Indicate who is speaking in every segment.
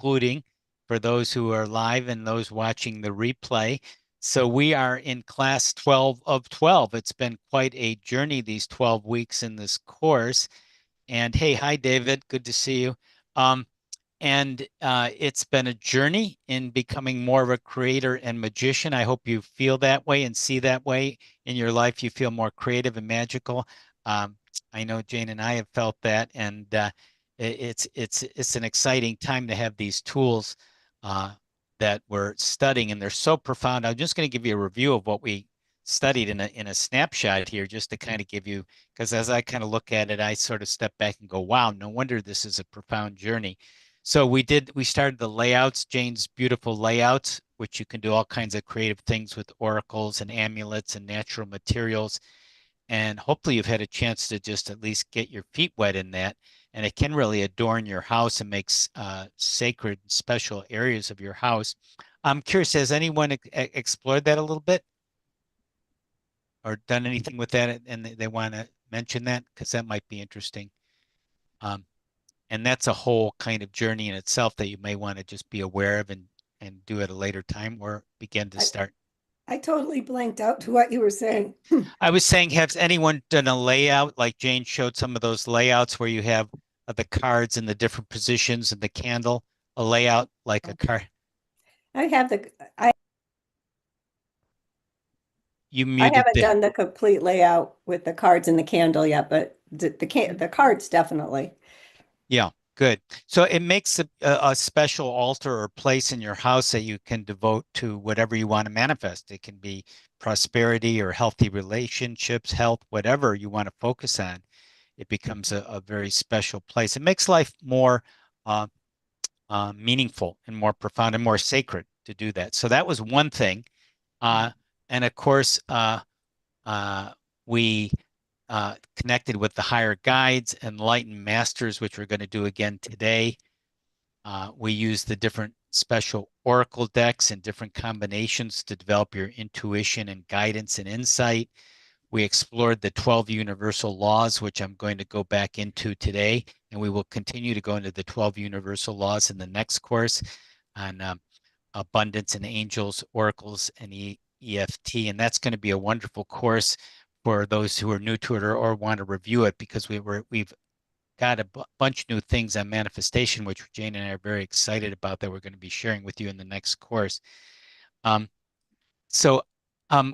Speaker 1: including for those who are live and those watching the replay. So we are in class 12 of 12. It's been quite a journey these 12 weeks in this course. And hey, hi, David. Good to see you. Um, and it's been a journey in becoming more of a creator and magician. I hope you feel that way and see that way in your life. You feel more creative and magical. Um, I know Jane and I have felt that, and it's an exciting time to have these tools uh, that we're studying, and they're so profound. I'm just going to give you a review of what we studied in a snapshot here, just to kind of give you, because as I kind of look at it, I sort of step back and go, "Wow, no wonder this is a profound journey." So we started the layouts, Jane's beautiful layouts, which you can do all kinds of creative things with oracles and amulets and natural materials. And hopefully you've had a chance to just at least get your feet wet in that. And it can really adorn your house and makes sacred and special areas of your house. I'm curious, has anyone explored that a little bit or done anything with that and they want to mention that? Because that might be interesting. Um, and that's a whole kind of journey in itself that you may want to just be aware of and do at a later time or begin to
Speaker 2: I,
Speaker 1: start.
Speaker 2: I totally blanked out to what you were saying.
Speaker 1: I was saying, has anyone done a layout like Jane showed some of those layouts where you have the cards in the different positions and the candle, a layout like a card?
Speaker 2: I have the I,
Speaker 1: You
Speaker 2: I
Speaker 1: muted
Speaker 2: haven't
Speaker 1: the,
Speaker 2: done the complete layout with the cards and the candle yet, but the cards definitely.
Speaker 1: yeah, good. So it makes a special altar or place in your house that you can devote to whatever you want to manifest. It can be prosperity or healthy relationships, health, whatever you want to focus on. It becomes a very special place. It makes life more uh, meaningful and more profound and more sacred to do that. So that was one thing. Uh, and of course, uh, we connected with the higher guides, enlightened masters, which we're going to do again today. We use the different special oracle decks and different combinations to develop your intuition and guidance and insight. We explored the 12 universal laws, which I'm going to go back into today, and we will continue to go into the 12 universal laws in the next course on abundance and angels, oracles, and EFT. And that's going to be a wonderful course for those who are new to it or want to review it because we've got a bunch of new things on manifestation, which Jane and I are very excited about that we're going to be sharing with you in the next course. Um, so,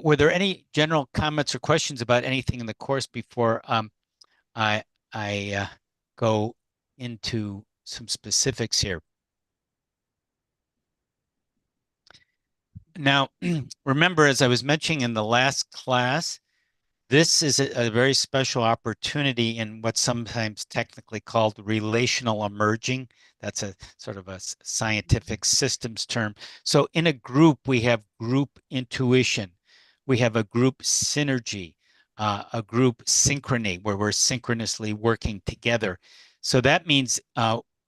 Speaker 1: were there any general comments or questions about anything in the course before I I go into some specifics here? Now, remember, as I was mentioning in the last class, this is a very special opportunity in what's sometimes technically called relational emerging. That's a sort of a scientific systems term. So in a group, we have group intuition. We have a group synergy, a group synchrony, where we're synchronously working together. So that means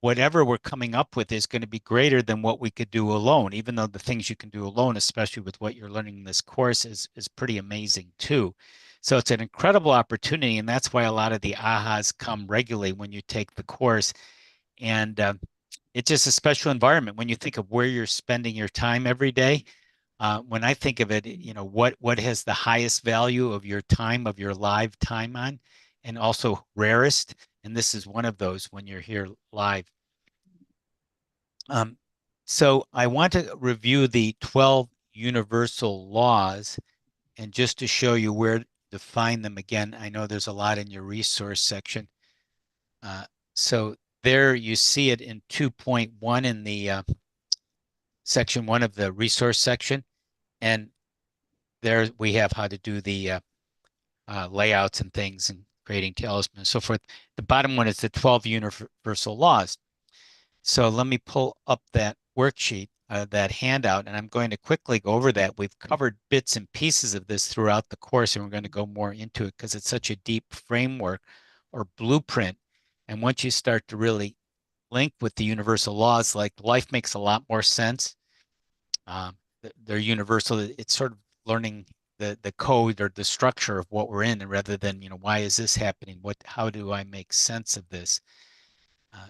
Speaker 1: whatever we're coming up with is going to be greater than what we could do alone, even though the things you can do alone, especially with what you're learning in this course, is pretty amazing too. So it's an incredible opportunity, and that's why a lot of the ahas come regularly when you take the course. And it's just a special environment when you think of where you're spending your time every day. When I think of it, what has the highest value of your time, of your live time on, and also rarest. And this is one of those when you're here live. Um, so I want to review the 12 universal laws and just to show you where to find them again, I know there's a lot in your resource section. Uh, so there you see it in 2.1 in the section 1 of the resource section. And there we have how to do the layouts and things and creating talismans and so forth. The bottom one is the 12 universal laws. So let me pull up that worksheet, that handout, and I'm going to quickly go over that. We've covered bits and pieces of this throughout the course, and we're going to go more into it because it's such a deep framework or blueprint. And once you start to really link with the universal laws, like life makes a lot more sense. They're universal. It's sort of learning the code or the structure of what we're in, and rather than, why is this happening? How do I make sense of this?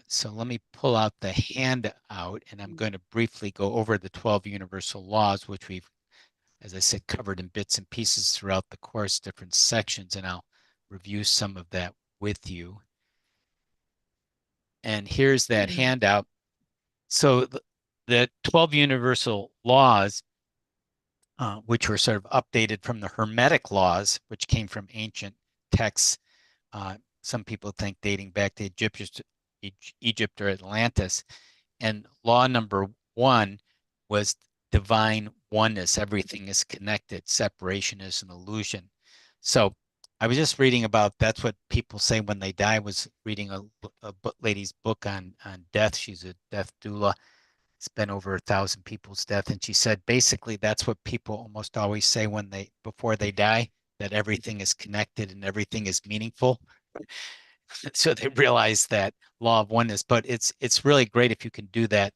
Speaker 1: So let me pull out the handout, and I'm going to briefly go over the 12 universal laws, which we've, as I said, covered in bits and pieces throughout the course, different sections, and I'll review some of that with you. And here's that handout. So the 12 universal laws, which were sort of updated from the Hermetic laws, which came from ancient texts. Some people think dating back to Egypt or Atlantis. And law number 1 was divine oneness. Everything is connected. Separation is an illusion. So I was just reading about that's what people say when they die. I was reading a lady's book on death. She's a death doula. It's been over 1,000 people's death, and she said basically that's what people almost always say when before they die, that everything is connected and everything is meaningful. So they realize that law of oneness, but it's really great if you can do that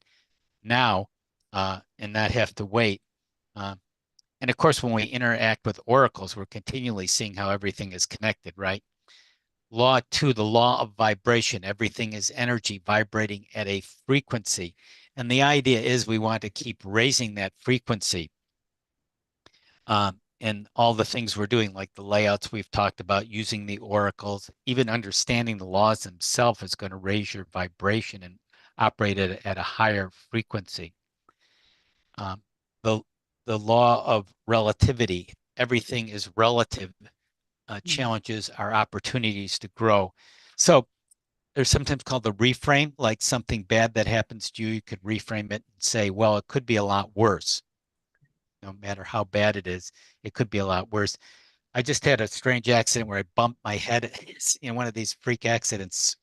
Speaker 1: now and not have to wait. Uh, and of course, when we interact with oracles, we're continually seeing how everything is connected, right? Law 2, the law of vibration. Everything is energy vibrating at a frequency. And the idea is we want to keep raising that frequency. And all the things we're doing, like the layouts we've talked about, using the oracles, even understanding the laws themselves is going to raise your vibration and operate at a higher frequency. Um, the, the law of relativity, everything is relative. Challenges are opportunities to grow. So they're sometimes called the reframe, like something bad that happens to you, you could reframe it and say, well, it could be a lot worse. No matter how bad it is, it could be a lot worse. I just had a strange accident where I bumped my head in one of these freak accidents,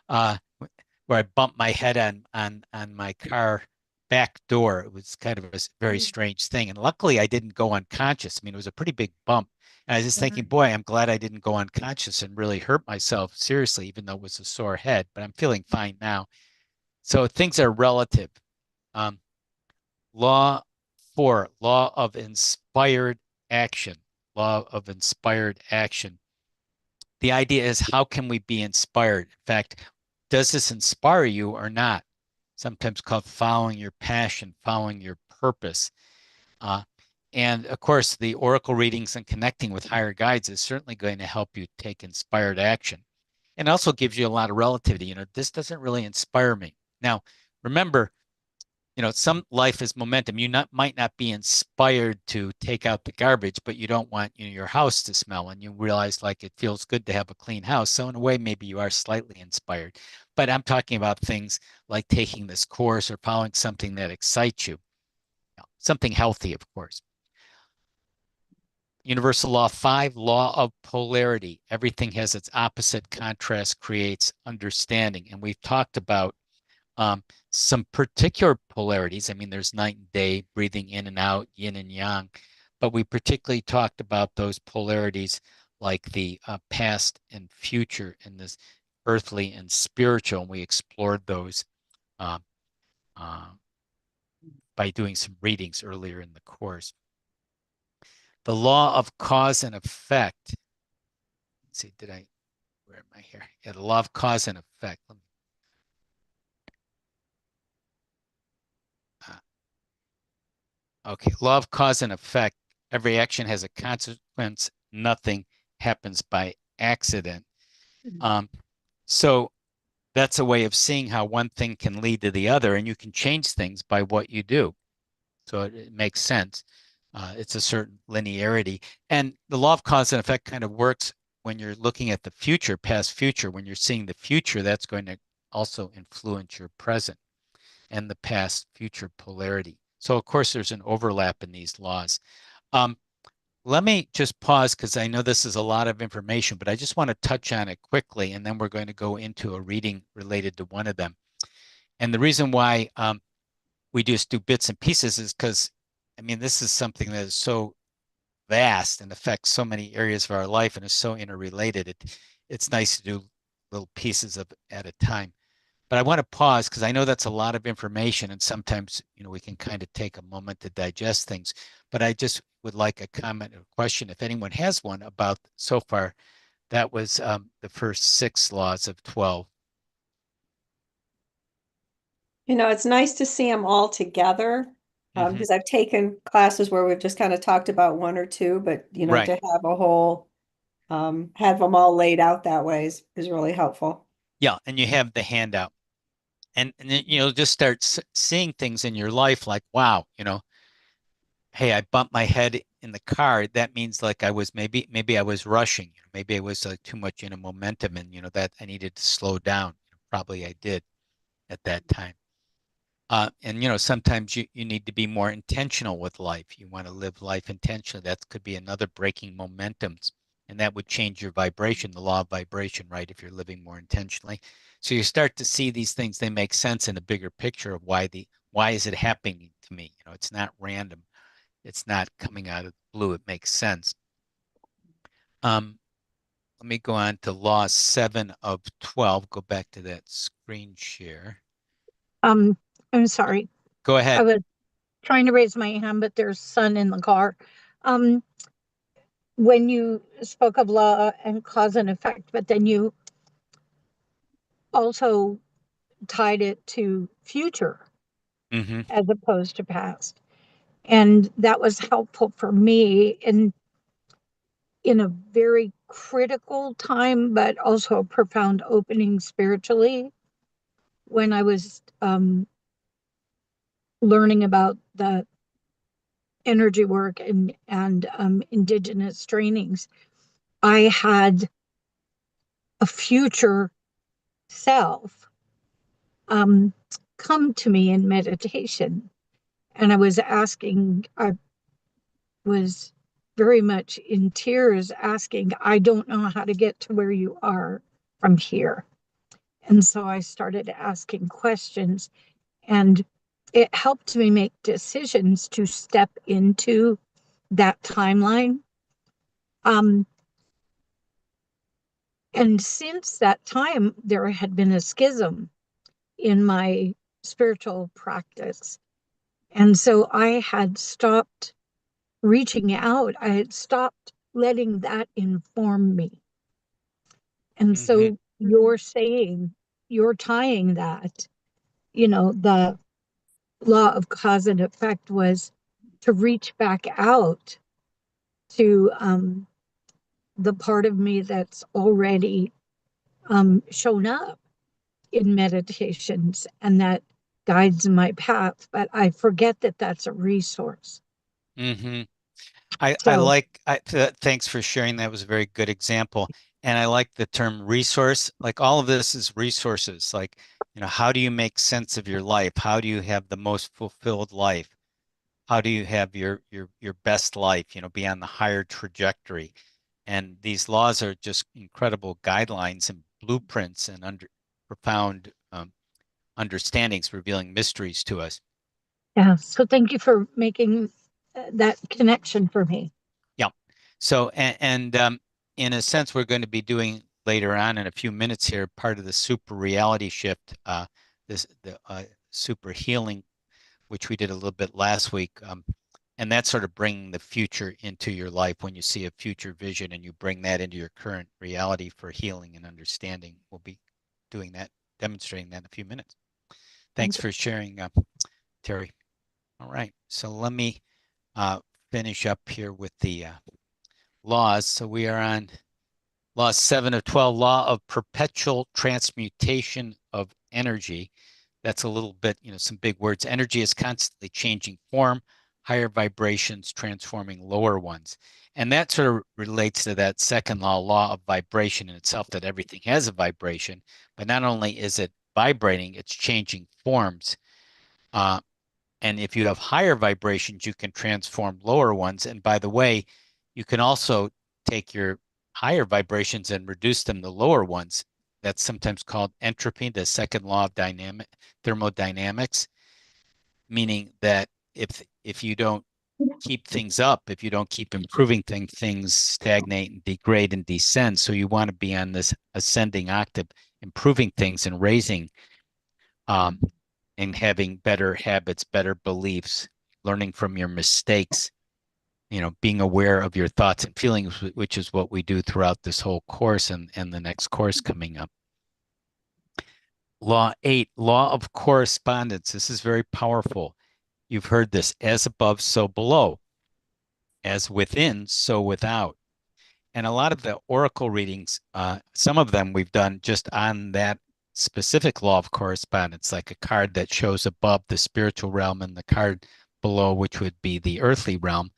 Speaker 1: uh, where I bumped my head on my car back door. It was kind of a very strange thing. And luckily I didn't go unconscious. I mean, it was a pretty big bump. And I was just thinking, boy, I'm glad I didn't go unconscious and really hurt myself seriously, even though it was a sore head, but I'm feeling fine now. So things are relative. Um, law 4, law of inspired action. Law of inspired action. The idea is how can we be inspired? In fact, does this inspire you or not? Sometimes called following your passion, following your purpose. Uh, and of course, the oracle readings and connecting with higher guides is certainly going to help you take inspired action. And also gives you a lot of relativity. You know, this doesn't really inspire me. Now, remember, some life is momentum. You might not be inspired to take out the garbage, but you don't want, your house to smell, and you realize like it feels good to have a clean house. So in a way, maybe you are slightly inspired. But I'm talking about things like taking this course or following something that excites you. Something healthy, of course. Universal Law 5, law of polarity. Everything has its opposite. Contrast creates understanding. And we've talked about some particular polarities. I mean, there's night and day, breathing in and out, yin and yang. But we particularly talked about those polarities like the past and future and this earthly and spiritual. And we explored those uh, uh, by doing some readings earlier in the course. The law of cause and effect. Let's see, where am I here? Yeah, the law of cause and effect. Okay, law of cause and effect. Every action has a consequence. Nothing happens by accident. Um, so that's a way of seeing how one thing can lead to the other, and you can change things by what you do. So it makes sense. It's a certain linearity. And the law of cause and effect kind of works when you're looking at the future, past future. When you're seeing the future, that's going to also influence your present and the past future polarity. So of course there's an overlap in these laws. Um, let me just pause because I know this is a lot of information, but I just want to touch on it quickly, and then we're going to go into a reading related to one of them. And the reason why we just do bits and pieces is because, I mean, this is something that is so vast and affects so many areas of our life and is so interrelated. It's nice to do little pieces of at a time. But I want to pause because I know that's a lot of information, and sometimes, we can kind of take a moment to digest things. But I just would like a comment or question, if anyone has one, about so far. That was the first 6 laws of 12.
Speaker 2: It's nice to see them all together.
Speaker 1: Hmm.
Speaker 2: Because I've taken classes where we've just kind of talked about one or two, but
Speaker 1: Right.
Speaker 2: to have a whole, have them all laid out that way is really helpful.
Speaker 1: Yeah, and you have the handout, and then you'll just start seeing things in your life like, wow, hey, I bumped my head in the car. That means like I was maybe I was rushing. Maybe I was too much in a momentum, and that I needed to slow down. Probably I did at that time. And sometimes you need to be more intentional with life. You want to live life intentionally. That could be another breaking momentums, and that would change your vibration, the law of vibration, right? If you're living more intentionally. So you start to see these things, they make sense in a bigger picture of why is it happening to me? It's not random. It's not coming out of the blue. It makes sense. Um, Let me go on to law 7 of 12. Go back to that screen share.
Speaker 3: Um, I'm sorry.
Speaker 1: Go
Speaker 3: I
Speaker 1: ahead.
Speaker 3: was trying to raise my hand, but there's sun in the car. Um, when you spoke of law and cause and effect, but then you also tied it to future
Speaker 1: Hmm.
Speaker 3: as opposed to past. And that was helpful for me in a very critical time, but also a profound opening spiritually when I was learning about the energy work and indigenous trainings. I had a future self um, come to me in meditation. And I was very much in tears asking, I don't know how to get to where you are from here. And so I started asking questions, and it helped me make decisions to step into that timeline. Um, and since that time, there had been a schism in my spiritual practice. And so I had stopped reaching out. I had stopped letting that inform me. And
Speaker 1: Hmm.
Speaker 3: so you're tying that, the law of cause and effect was to reach back out to the part of me that's already shown up in meditations and that guides my path. But I forget that that's a resource.
Speaker 1: Hmm. I
Speaker 3: So,
Speaker 1: like thanks for sharing. That was a very good example. And I like the term resource. Like all of this is resources. Like, how do you make sense of your life? How do you have the most fulfilled life? How do you have your best life, be on the higher trajectory? And these laws are just incredible guidelines and blueprints and profound understandings, revealing mysteries to us.
Speaker 3: yeah. So thank you for making that connection for me.
Speaker 1: Yeah. So, and in a sense, we're going to be doing later on in a few minutes here part of the super reality shift, the super healing, which we did a little bit last week. And that's sort of bringing the future into your life when you see a future vision and you bring that into your current reality for healing and understanding. We'll be doing that, demonstrating that in a few minutes. Thanks
Speaker 3: Thank you.
Speaker 1: for sharing, Terry. All right. So let me uh, finish up here with the laws. So we are on law 7 of 12, law of perpetual transmutation of energy. That's a little bit, some big words. Energy is constantly changing form, higher vibrations transforming lower ones. And that sort of relates to that second law of vibration in itself, that everything has a vibration, but not only is it vibrating, it's changing forms. Uh, and if you have higher vibrations, you can transform lower ones. And by the way, you can also take your higher vibrations and reduce them to lower ones. That's sometimes called entropy, the second law of thermodynamics, meaning that if you don't keep things up, if you don't keep improving things, things stagnate and degrade and descend. So you want to be on this ascending octave, improving things and raising um, and having better habits, better beliefs, learning from your mistakes, being aware of your thoughts and feelings, which is what we do throughout this whole course and the next course coming up. Law 8, law of correspondence. This is very powerful. You've heard this, as above, so below, as within, so without. And a lot of the oracle readings, some of them we've done just on that specific law of correspondence, like a card that shows above the spiritual realm and the card below, which would be the earthly realm.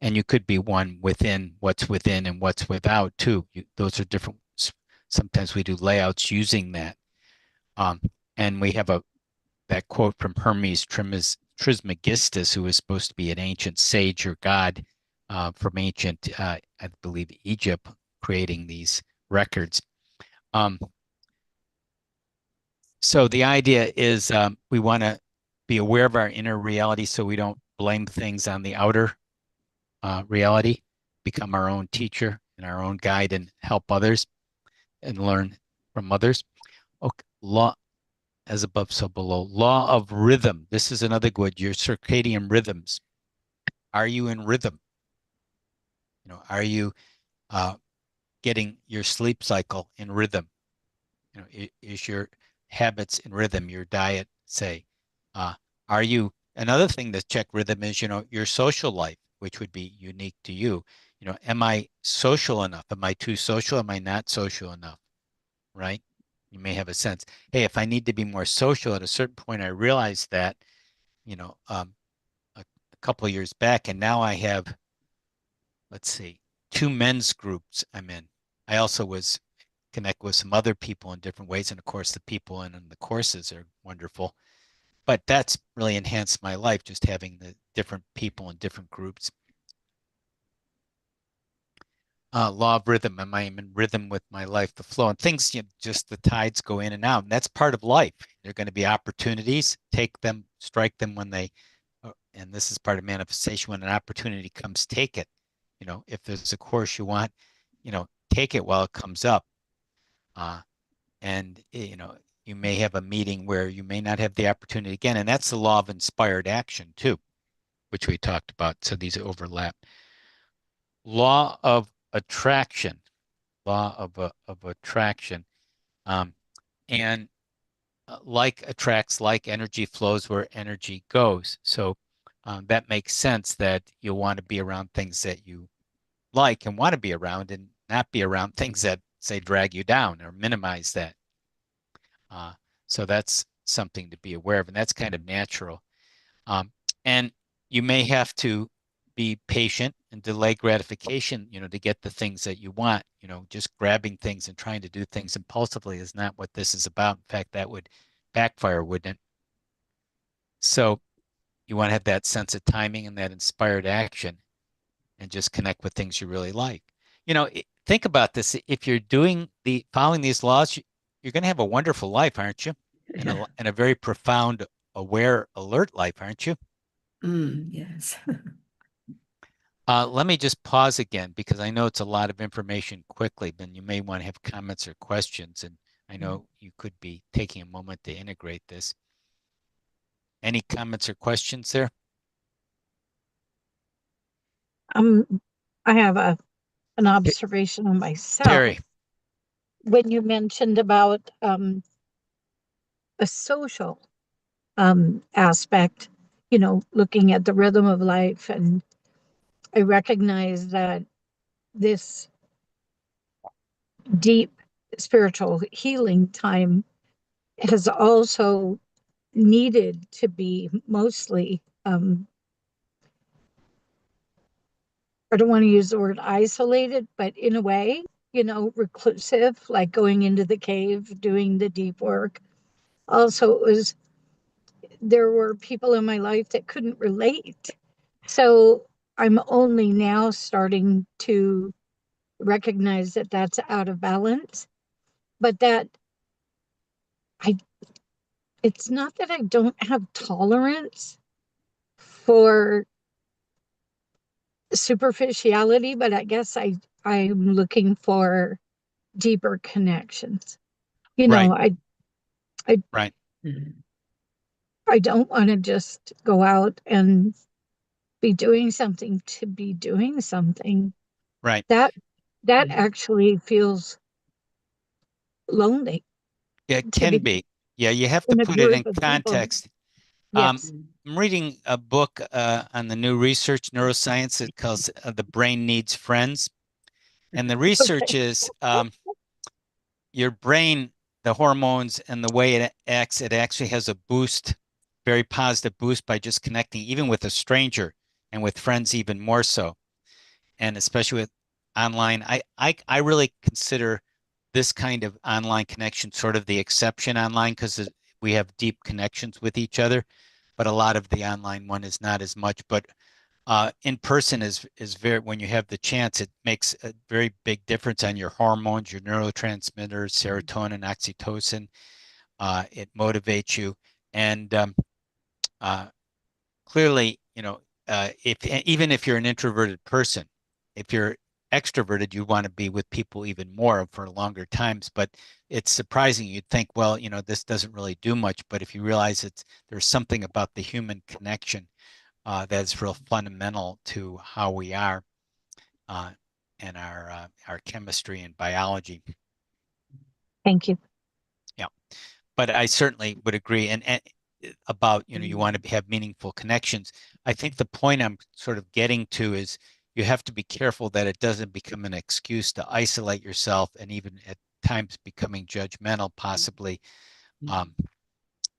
Speaker 1: And you could be one within what's within and what's without too. Those are different. Sometimes we do layouts using that. And we have that quote from Hermes Trismegistus, who is supposed to be an ancient sage or god from ancient, I believe, Egypt, creating these records. So the idea is we want to be aware of our inner reality so we don't blame things on the outer reality, become our own teacher and our own guide and help others and learn from others. Okay, law as above, so below. Law of rhythm. This is another good, your circadian rhythms. Are you in rhythm? You know, are you getting your sleep cycle in rhythm? You know, is your habits in rhythm, your diet, say? Are you, another thing to check rhythm is, you know, your social life, which would be unique to you. You know, am I social enough? Am I too social? Am I not social enough? Right? You may have a sense, hey, if I need to be more social at a certain point, I realized that, you know, a couple of years back, and now I have, let's see, 2 men's groups I'm in. I also was connect with some other people in different ways, and of course, the people in the courses are wonderful. But that's really enhanced my life, just having the different people in different groups. Law of rhythm. Am I in rhythm with my life, the flow, and things, you know, just the tides go in and out, and that's part of life. There are going to be opportunities. Take them, strike them when they, and this is part of manifestation. When an opportunity comes, take it. You know, if there's a course you want, you know, take it while it comes up. And you know, you may have a meeting where you may not have the opportunity again, and that's the law of inspired action too, which we talked about. So these overlap. Law of attraction. Law of attraction. And like attracts like, energy flows where energy goes. So that makes sense that you'll want to be around things that you like and want to be around, and not be around things that, say, drag you down or minimize that. So that's something to be aware of, and that's kind of natural. And you may have to be patient and delay gratification, you know, to get the things that you want. You know, just grabbing things and trying to do things impulsively is not what this is about. In fact, that would backfire, wouldn't it? So you want to have that sense of timing and that inspired action, and just connect with things you really like. You know, think about this. If you're following these laws, you're going to have a wonderful life, aren't you?
Speaker 2: Yeah.
Speaker 1: And a very profound, aware, alert life, aren't you?
Speaker 2: Yes.
Speaker 1: Let me just pause again, because I know it's a lot of information quickly, but you may want to have comments or questions, and I know you could be taking a moment to integrate this. Any comments or questions there?
Speaker 3: I have an observation of myself.
Speaker 1: Terry.
Speaker 3: When you mentioned about a social aspect, you know, looking at the rhythm of life, and I recognize that this deep spiritual healing time has also needed to be mostly, I don't want to use the word isolated, but in a way, you know, reclusive, like going into the cave, doing the deep work. Also, there were people in my life that couldn't relate. So I'm only now starting to recognize that that's out of balance, but that I, it's not that I don't have tolerance for superficiality, but I guess I'm looking for deeper connections. You
Speaker 1: Right.
Speaker 3: know,
Speaker 1: Right.
Speaker 3: I don't want to just go out and be doing something to be doing something.
Speaker 1: Right.
Speaker 3: That actually feels lonely.
Speaker 1: It
Speaker 3: To
Speaker 1: can
Speaker 3: be
Speaker 1: be. Yeah, you have to
Speaker 3: in a
Speaker 1: put it
Speaker 3: group
Speaker 1: in
Speaker 3: of people.
Speaker 1: context. Um,
Speaker 3: Yes.
Speaker 1: I'm reading a book on the new research, neuroscience. It calls The Brain Needs Friends. And the research
Speaker 3: Okay.
Speaker 1: is your brain, the hormones and the way it acts, it actually has a boost, very positive boost by just connecting, even with a stranger and with friends, even more so. And especially with online, I really consider this kind of online connection sort of the exception online because we have deep connections with each other, but a lot of the online one is not as much. But in person is very, when you have the chance, it makes a very big difference on your hormones, your neurotransmitters, serotonin, oxytocin. It motivates you, and uh, clearly, if even if you're an introverted person, if you're extroverted, you want to be with people even more for longer times. But it's surprising. You'd think, well, this doesn't really do much. But if you realize there's something about the human connection that's real fundamental to how we are uh, and our chemistry and biology.
Speaker 3: Thank you.
Speaker 1: Yeah, but I certainly would agree. And about, you want to have meaningful connections. I think the point I'm sort of getting to is you have to be careful that it doesn't become an excuse to isolate yourself and even at times becoming judgmental, possibly,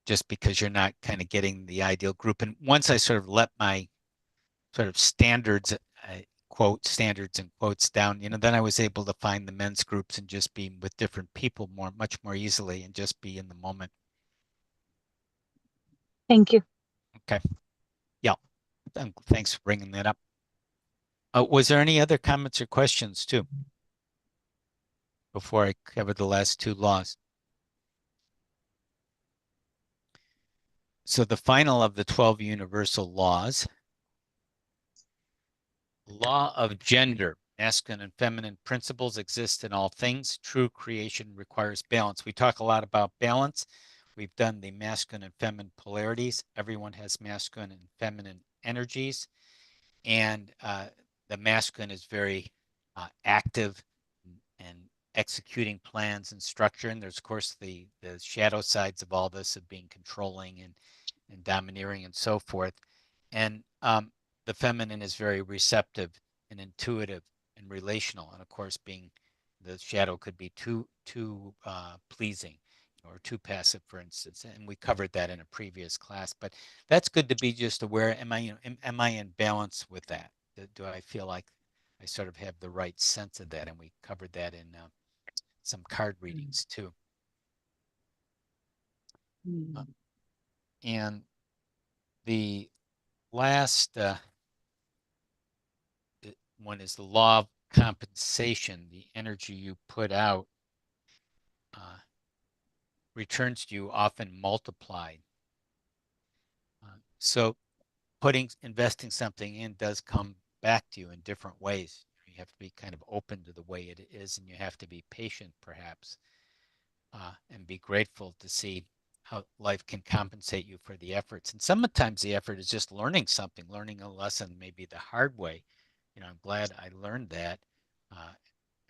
Speaker 1: just because you're not kind of getting the ideal group. And once I sort of let my sort of standards, quote standards and quotes down, then I was able to find the men's groups and just be with different people much more easily and just be in the moment.
Speaker 3: Thank you.
Speaker 1: Okay. Yeah. Thanks for bringing that up. Was there any other comments or questions too before I cover the last two laws? So the final of the 12 universal laws, law of gender, masculine and feminine principles exist in all things. True creation requires balance. We talk a lot about balance. We've done the masculine and feminine polarities. Everyone has masculine and feminine energies. And the masculine is very active and executing plans and structure. And there's, of course, the shadow sides of all this of being controlling and domineering and so forth. And the feminine is very receptive and intuitive and relational. And of course, being the shadow could be too pleasing or too passive, for instance. And we covered that in a previous class. But that's good to be just aware. Am I in balance with that? Do I feel like I sort of have the right sense of that? And we covered that in some card readings too. And the last one is the law of compensation. The energy you put out returns to you often multiplied. So investing something in does come back to you in different ways. You have to be kind of open to the way it is, and you have to be patient, perhaps, and be grateful to see how life can compensate you for the efforts. And sometimes the effort is just learning something, learning a lesson, maybe the hard way. I'm glad I learned that,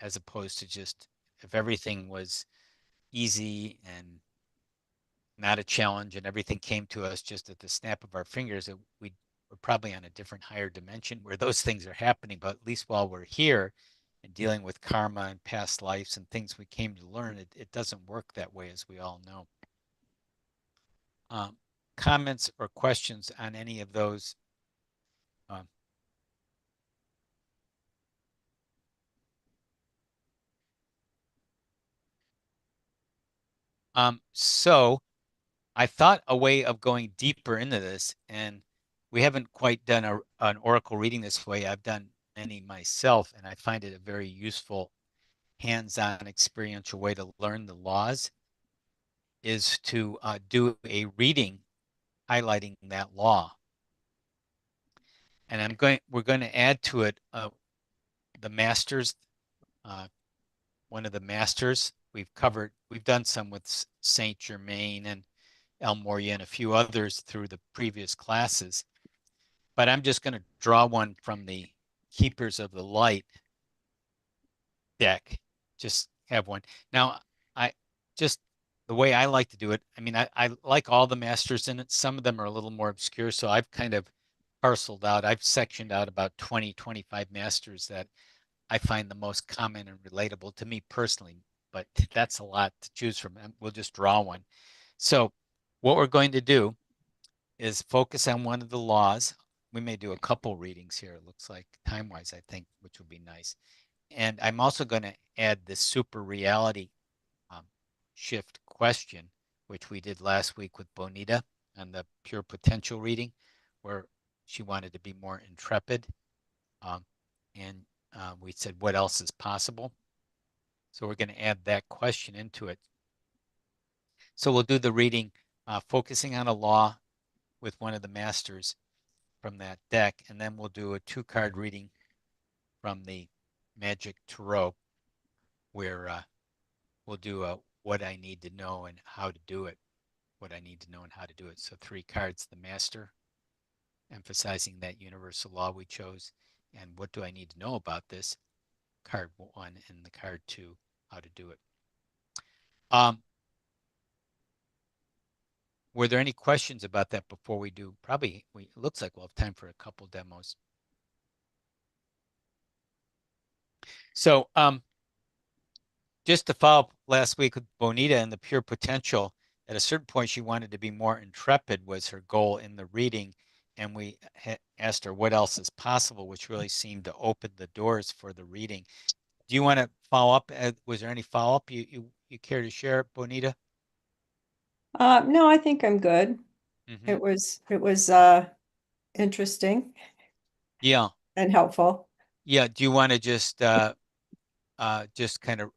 Speaker 1: as opposed to just if everything was easy and not a challenge and everything came to us just at the snap of our fingers, we're probably on a different higher dimension where those things are happening. But at least while we're here and dealing with karma and past lives and things we came to learn, it doesn't work that way, as we all know. Comments or questions on any of those? So I thought a way of going deeper into this, and we haven't quite done an oracle reading this way. I've done many myself, and I find it a very useful hands-on experiential way to learn the laws, is to do a reading highlighting that law. And we're going to add to it the masters, one of the masters. We've done some with Saint Germain and El Morya and a few others through the previous classes. But I'm just going to draw one from the Keepers of the Light deck. Just have one. Now, I just the way I like to do it, I mean, I like all the masters in it. Some of them are a little more obscure, so I've kind of parceled out. I've sectioned out about 20, 25 masters that I find the most common and relatable to me personally, but that's a lot to choose from. And we'll just draw one. So what we're going to do is focus on one of the laws. We may do a couple readings here, it looks like time-wise, I think, which would be nice. And I'm also going to add this super reality shift question, which we did last week with Bonita on the pure potential reading, where she wanted to be more intrepid. And we said, what else is possible? So we're going to add that question into it. So we'll do the reading focusing on a law with one of the masters from that deck, and then we'll do a 2-card reading from the Magic Tarot, where we'll do a what I need to know and how to do it. What I need to know and how to do it. So 3 cards, the master, emphasizing that universal law we chose, and what do I need to know about this? Card 1 and the card 2, how to do it. Were there any questions about that before we do? Probably, it looks like we'll have time for a couple demos. So just to follow up last week with Bonita and the pure potential, at a certain point she wanted to be more intrepid was her goal in the reading. And we asked her what else is possible, which really seemed to open the doors for the reading. Do you want to follow up? Was there any follow-up you care to share, Bonita?
Speaker 2: No, I think I'm good.
Speaker 1: Mm-hmm.
Speaker 2: It was interesting
Speaker 1: Yeah.
Speaker 2: and helpful.
Speaker 1: Yeah. Do you want to just kind of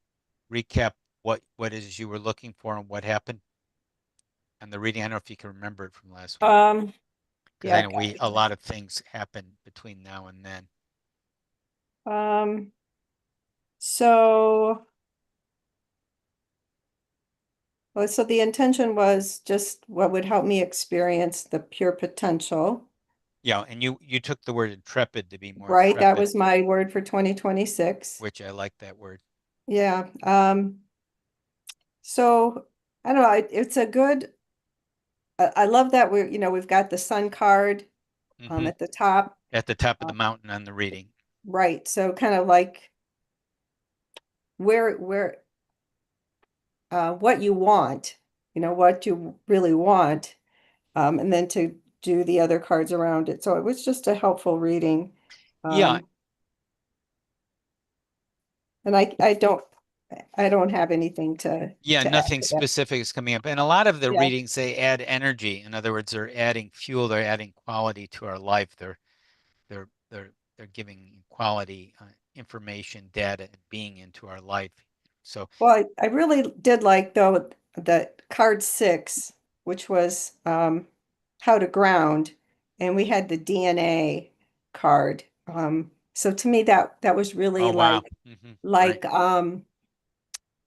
Speaker 1: recap what it is you were looking for and what happened on the reading? I don't know if you can remember it from last week. Because I
Speaker 2: Yeah.
Speaker 1: know a lot of things happen between now and then.
Speaker 2: So, well, so the intention was just what would help me experience the pure potential,
Speaker 1: Yeah, and you took the word intrepid to be more
Speaker 2: right? That
Speaker 1: intrepid,
Speaker 2: was my word for 2026.
Speaker 1: which I like that word.
Speaker 2: Yeah. So I don't know, it's a good, I love that we've got the sun card
Speaker 1: Hmm.
Speaker 2: at the top.
Speaker 1: At the top of the
Speaker 2: Uh,
Speaker 1: mountain on the reading.
Speaker 2: Right. So kind of like where what you want, what you really want, and then to do the other cards around it. So it was just a helpful reading.
Speaker 1: Yeah,
Speaker 2: And I don't have anything
Speaker 1: yeah,
Speaker 2: to add
Speaker 1: nothing
Speaker 2: to that.
Speaker 1: specific is coming up. And a lot of the
Speaker 2: Yeah.
Speaker 1: readings, they add energy. In other words, they're adding fuel, they're adding quality to our life. They're they're they're giving quality information, data, and being into our life. So
Speaker 2: Well, I really did like though the card 6, which was how to ground, and we had the DNA card. So to me that was really
Speaker 1: oh wow. Right.
Speaker 2: like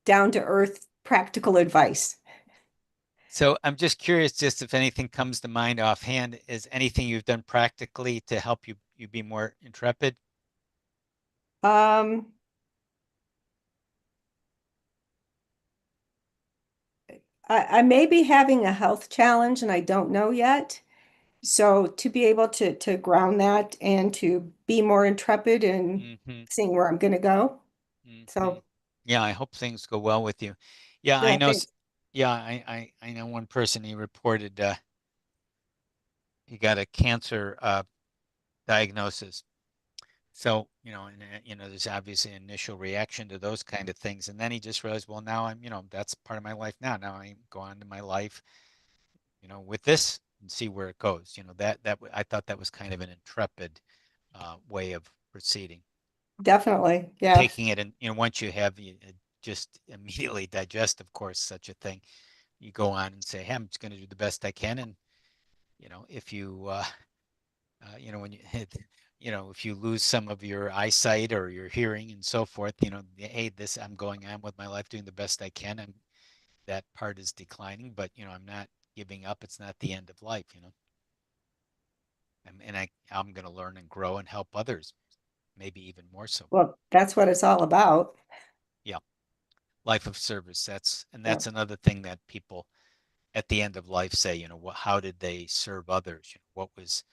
Speaker 2: down to earth practical advice.
Speaker 1: So I'm just curious, just if anything comes to mind offhand, is anything you've done practically to help you be more intrepid?
Speaker 2: Um, I may be having a health challenge and I don't know yet. So to be able to ground that and to be more intrepid in
Speaker 1: Hmm.
Speaker 2: seeing where I'm going to go.
Speaker 1: Hmm.
Speaker 2: So
Speaker 1: Yeah, I hope things go well with you. Yeah, I
Speaker 2: yeah,
Speaker 1: know.
Speaker 2: thanks.
Speaker 1: Yeah, I know one person. He reported he got a cancer diagnosis. So, and there's obviously an initial reaction to those kind of things. And then he just realized, well, now that's part of my life now. Now I go on to my life, with this and see where it goes. I thought that was kind of an intrepid way of proceeding,
Speaker 2: Definitely. Yeah.
Speaker 1: taking it. And, once you have, you just immediately digest, of course, such a thing. You go on and say, hey, I'm just going to do the best I can. And, if when you if you lose some of your eyesight or your hearing and so forth, hey, I'm going on with my life doing the best I can, and that part is declining, but I'm not giving up. It's not the end of life. And I'm going to learn and grow and help others, maybe even more so.
Speaker 2: Well, that's what it's all about.
Speaker 1: Yeah. life of service.
Speaker 2: Yeah.
Speaker 1: That's another thing that people at the end of life say, you know, how did they serve others? You know, what was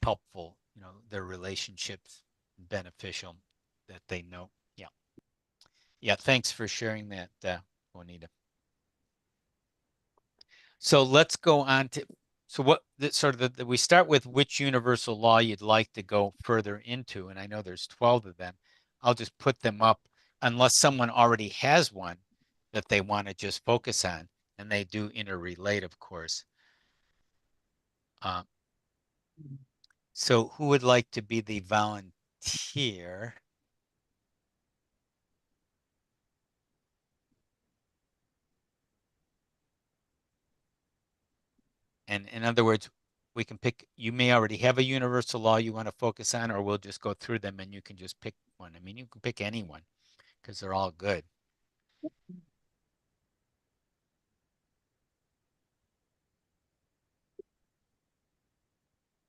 Speaker 1: helpful, you know, their relationships beneficial that they know. Yeah. Yeah. Thanks for sharing that, Juanita. So let's go on to, so what sort of we start with which universal law you'd like to go further into. And I know there's 12 of them. I'll just put them up unless someone already has one that they want to just focus on, and they do interrelate, of course. So who would like to be the volunteer? And in other words, we can pick, you may already have a universal law you want to focus on, or we'll just go through them and you can just pick one. I mean, you can pick anyone because they're all good.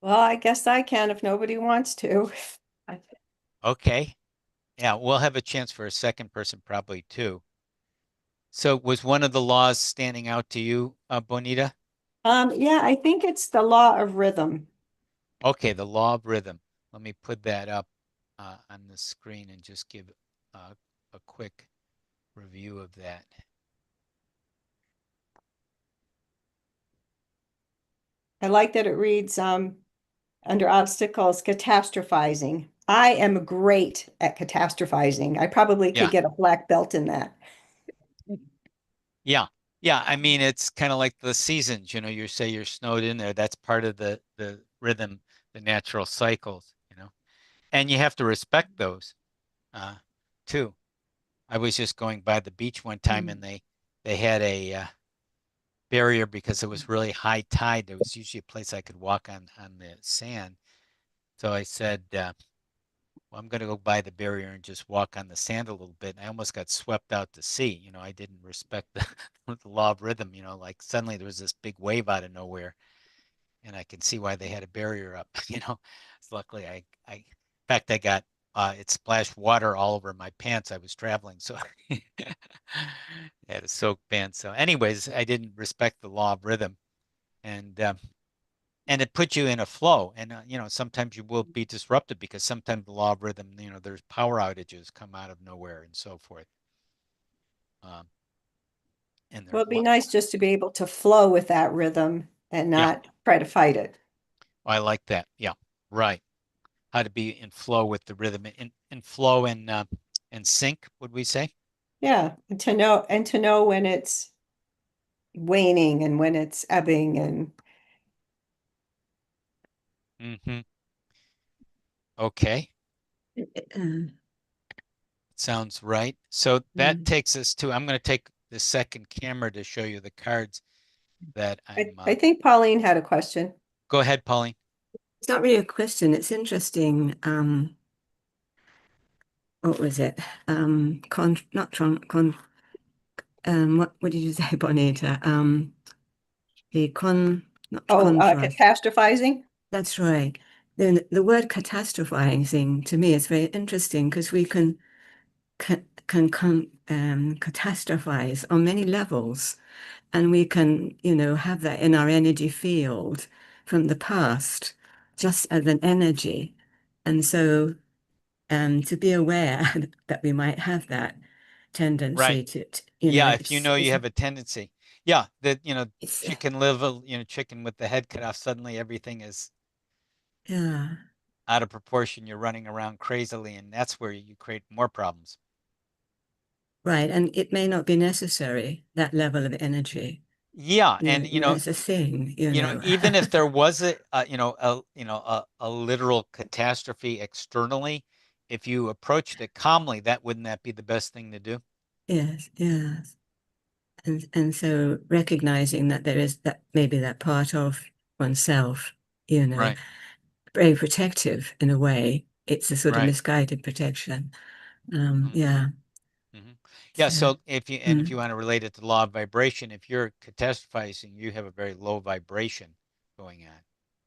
Speaker 2: Well, I guess I can if nobody wants to.
Speaker 1: Okay. Yeah, we'll have a chance for a second person probably too. So was one of the laws standing out to you, Bonita?
Speaker 2: Yeah, I think it's the law of rhythm.
Speaker 1: Okay, the law of rhythm. Let me put that up on the screen and just give a quick review of that.
Speaker 2: I like that it reads under obstacles, catastrophizing. I am great at catastrophizing. I probably could
Speaker 1: Yeah,
Speaker 2: get a black belt in that.
Speaker 1: yeah, yeah. I mean, it's kind of like the seasons. You know, you say you're snowed in there. That's part of the rhythm, the natural cycles. You know, and you have to respect those uh, too. I was just going by the beach one time, and they had a barrier because it was really high tide. There was usually a place I could walk on the sand. So I said, well, I'm going to go by the barrier and just walk on the sand a little bit. And I almost got swept out to sea. You know, I didn't respect the law of rhythm. You know, like suddenly there was this big wave out of nowhere, and I can see why they had a barrier up. You know, so luckily in fact, I got it splashed water all over my pants. I was traveling, so I had a soaked pants. So, anyways, I didn't respect the law of rhythm, and and it puts you in a flow. And you know, sometimes you will be disrupted because sometimes the law of rhythm, you know, there's power outages come out of nowhere and so forth. Um, and
Speaker 2: Well,
Speaker 1: there,
Speaker 2: it'd be
Speaker 1: well,
Speaker 2: nice just to be able to flow with that rhythm and
Speaker 1: yeah,
Speaker 2: not try to fight it.
Speaker 1: I like that. Yeah, right. How to be in flow with the rhythm, in flow and sync, would we say?
Speaker 2: Yeah, and to know when it's waning and when it's ebbing and
Speaker 1: Mm-hmm. Okay,
Speaker 2: uh,
Speaker 1: sounds right. So that
Speaker 2: mm.
Speaker 1: takes us to, I'm going to take the second camera to show you the cards that I'm,
Speaker 2: I think Pauline had a question.
Speaker 1: go ahead, Pauline.
Speaker 4: It's not really a question. It's interesting. What was it? Not what did you say, Bonita? The not
Speaker 2: Oh,
Speaker 4: contrast.
Speaker 2: catastrophizing?
Speaker 4: That's right. Then the word catastrophizing thing to me is very interesting because we can catastrophize on many levels, and we can, have that in our energy field from the past, just as an energy. And so to be aware that we might have that
Speaker 1: Right.
Speaker 4: tendency
Speaker 1: Yeah, if you know you have a tendency. Yeah, that, you know,
Speaker 4: it's
Speaker 1: chicken liver, you know, chicken with the head cut off, suddenly everything is
Speaker 4: yeah,
Speaker 1: out of proportion. You're running around crazily, and that's where you create more problems.
Speaker 4: right. And it may not be necessary, that level of energy.
Speaker 1: Yeah,
Speaker 4: You
Speaker 1: and
Speaker 4: know, that's a thing,
Speaker 1: even if there was a literal catastrophe externally, if you approached it calmly, wouldn't that be the best thing to do?
Speaker 4: Yes, yes. And so recognizing that there is that maybe that part of oneself, you know,
Speaker 1: Right,
Speaker 4: very protective in a way. It's a sort of
Speaker 1: right.
Speaker 4: misguided protection.
Speaker 1: Hmm.
Speaker 4: Yeah.
Speaker 1: Hmm. Yeah,
Speaker 4: So,
Speaker 1: so if you
Speaker 4: mm,
Speaker 1: want to relate it to law of vibration, if you're catastrophizing, you have a very low vibration going on.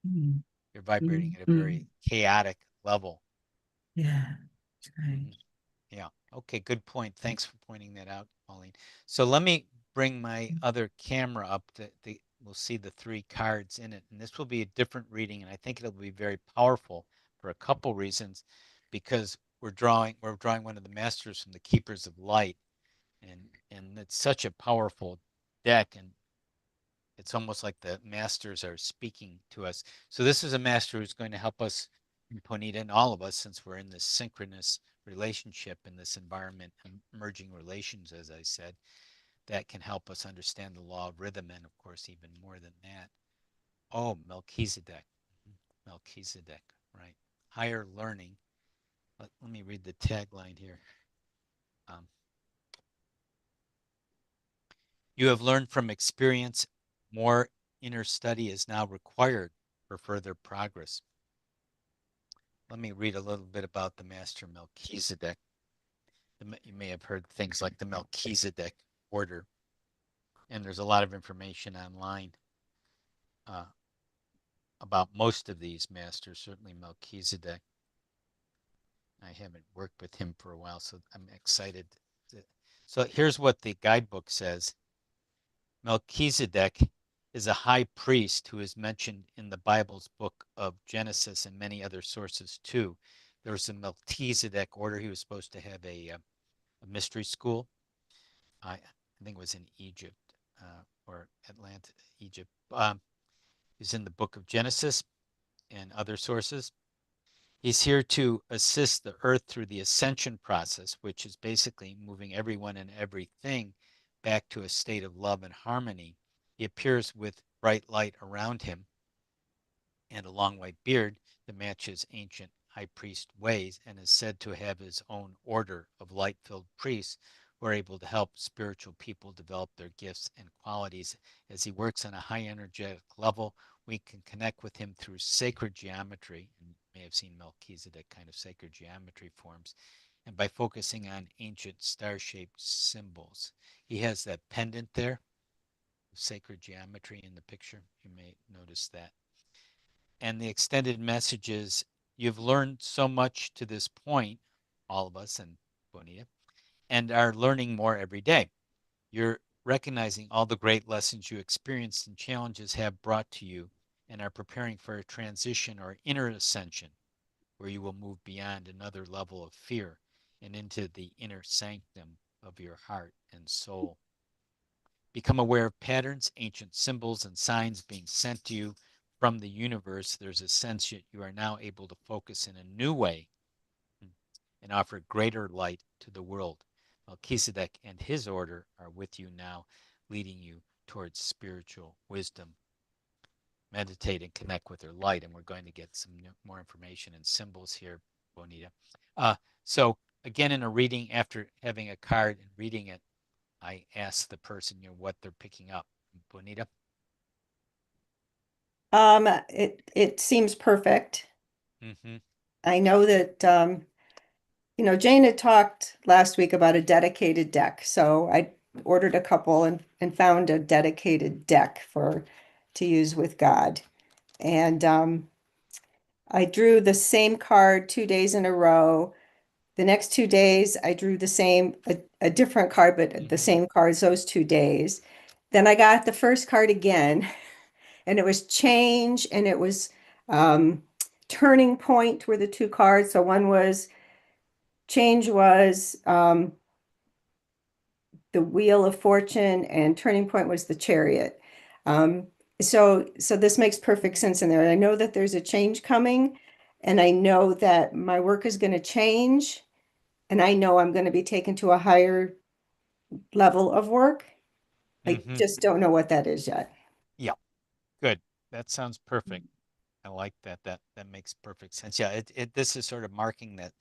Speaker 4: mm,
Speaker 1: You're vibrating
Speaker 4: mm,
Speaker 1: at a
Speaker 4: mm,
Speaker 1: very chaotic level.
Speaker 4: yeah. That's right.
Speaker 1: Hmm. Yeah. Okay, good point. Thanks for pointing that out, Pauline. So let me bring my other camera up. We'll see the 3 cards in it, and this will be a different reading, and I think it'll be very powerful for a couple reasons, because we're drawing one of the masters from the Keepers of Light, and it's such a powerful deck, and it's almost like the masters are speaking to us. So this is a master who's going to help us, Bonita, and all of us, since we're in this synchronous relationship in this environment, emerging relations, as I said, that can help us understand the law of rhythm, and of course, even more than that. Oh, Melchizedek. Melchizedek, right. Higher learning. Let me read the tagline here. You have learned from experience. More inner study is now required for further progress. Let me read a little bit about the Master Melchizedek. You may have heard things like the Melchizedek order, and there's a lot of information online about most of these masters, certainly Melchizedek. I haven't worked with him for a while, so I'm excited. So here's what the guidebook says. Melchizedek is a high priest who is mentioned in the Bible's book of Genesis and many other sources too. There was a Melchizedek order. He was supposed to have a mystery school. I think it was in Egypt or Atlanta, Egypt. He's in the book of Genesis and other sources. He's here to assist the earth through the ascension process, which is basically moving everyone and everything back to a state of love and harmony. He appears with bright light around him and a long white beard that matches ancient high priest ways, and is said to have his own order of light-filled priests who are able to help spiritual people develop their gifts and qualities. As he works on a high energetic level, we can connect with him through sacred geometry. And you may have seen Melchizedek kind of sacred geometry forms, and by focusing on ancient star-shaped symbols. He has that pendant there, sacred geometry in the picture. You may notice that. And the extended message is, you've learned so much to this point, all of us and Bonita, and are learning more every day. You're recognizing all the great lessons you experienced and challenges have brought to you, and are preparing for a transition or inner ascension where you will move beyond another level of fear and into the inner sanctum of your heart and soul. Become aware of patterns, ancient symbols, and signs being sent to you from the universe. There's a sense that you are now able to focus in a new way and offer greater light to the world. Melchizedek and his order are with you now, leading you towards spiritual wisdom. Meditate and connect with their light. And we're going to get some more information and symbols here, Bonita. So again, in a reading, after having a card and reading it, I ask the person, what they're picking up. Bonita?
Speaker 2: It seems perfect.
Speaker 1: Mm-hmm.
Speaker 2: I know that Jane had talked last week about a dedicated deck, so I ordered a couple and found a dedicated deck to use with God. And I drew the same card 2 days in a row. The next 2 days, I drew a different card, but the same cards those 2 days. Then I got the first card again, and it was change, and it was turning point were the 2 cards. So one was change was the Wheel of Fortune, and turning point was the Chariot. So this makes perfect sense in there. I know that there's a change coming, and I know that my work is going to change, and I know I'm going to be taken to a higher level of work. I just don't know what that is yet.
Speaker 1: Yeah, good. That sounds perfect. I like that. That makes perfect sense. Yeah, this is sort of marking that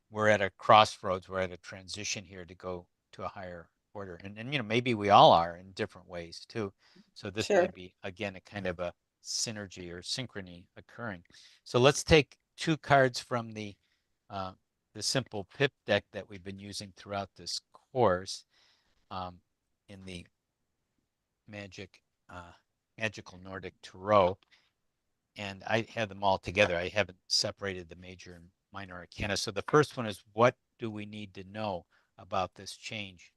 Speaker 1: we're at a crossroads. We're at a transition here to go to a higher order, and maybe we all are in different ways too. So this
Speaker 2: Sure.
Speaker 1: might be again a kind of a synergy or synchrony occurring. So let's take 2 cards from the simple pip deck that we've been using throughout this course, in the magical Nordic Tarot, and I have them all together. I haven't separated the major and minor arcana. So the first one is, what do we need to know about this change?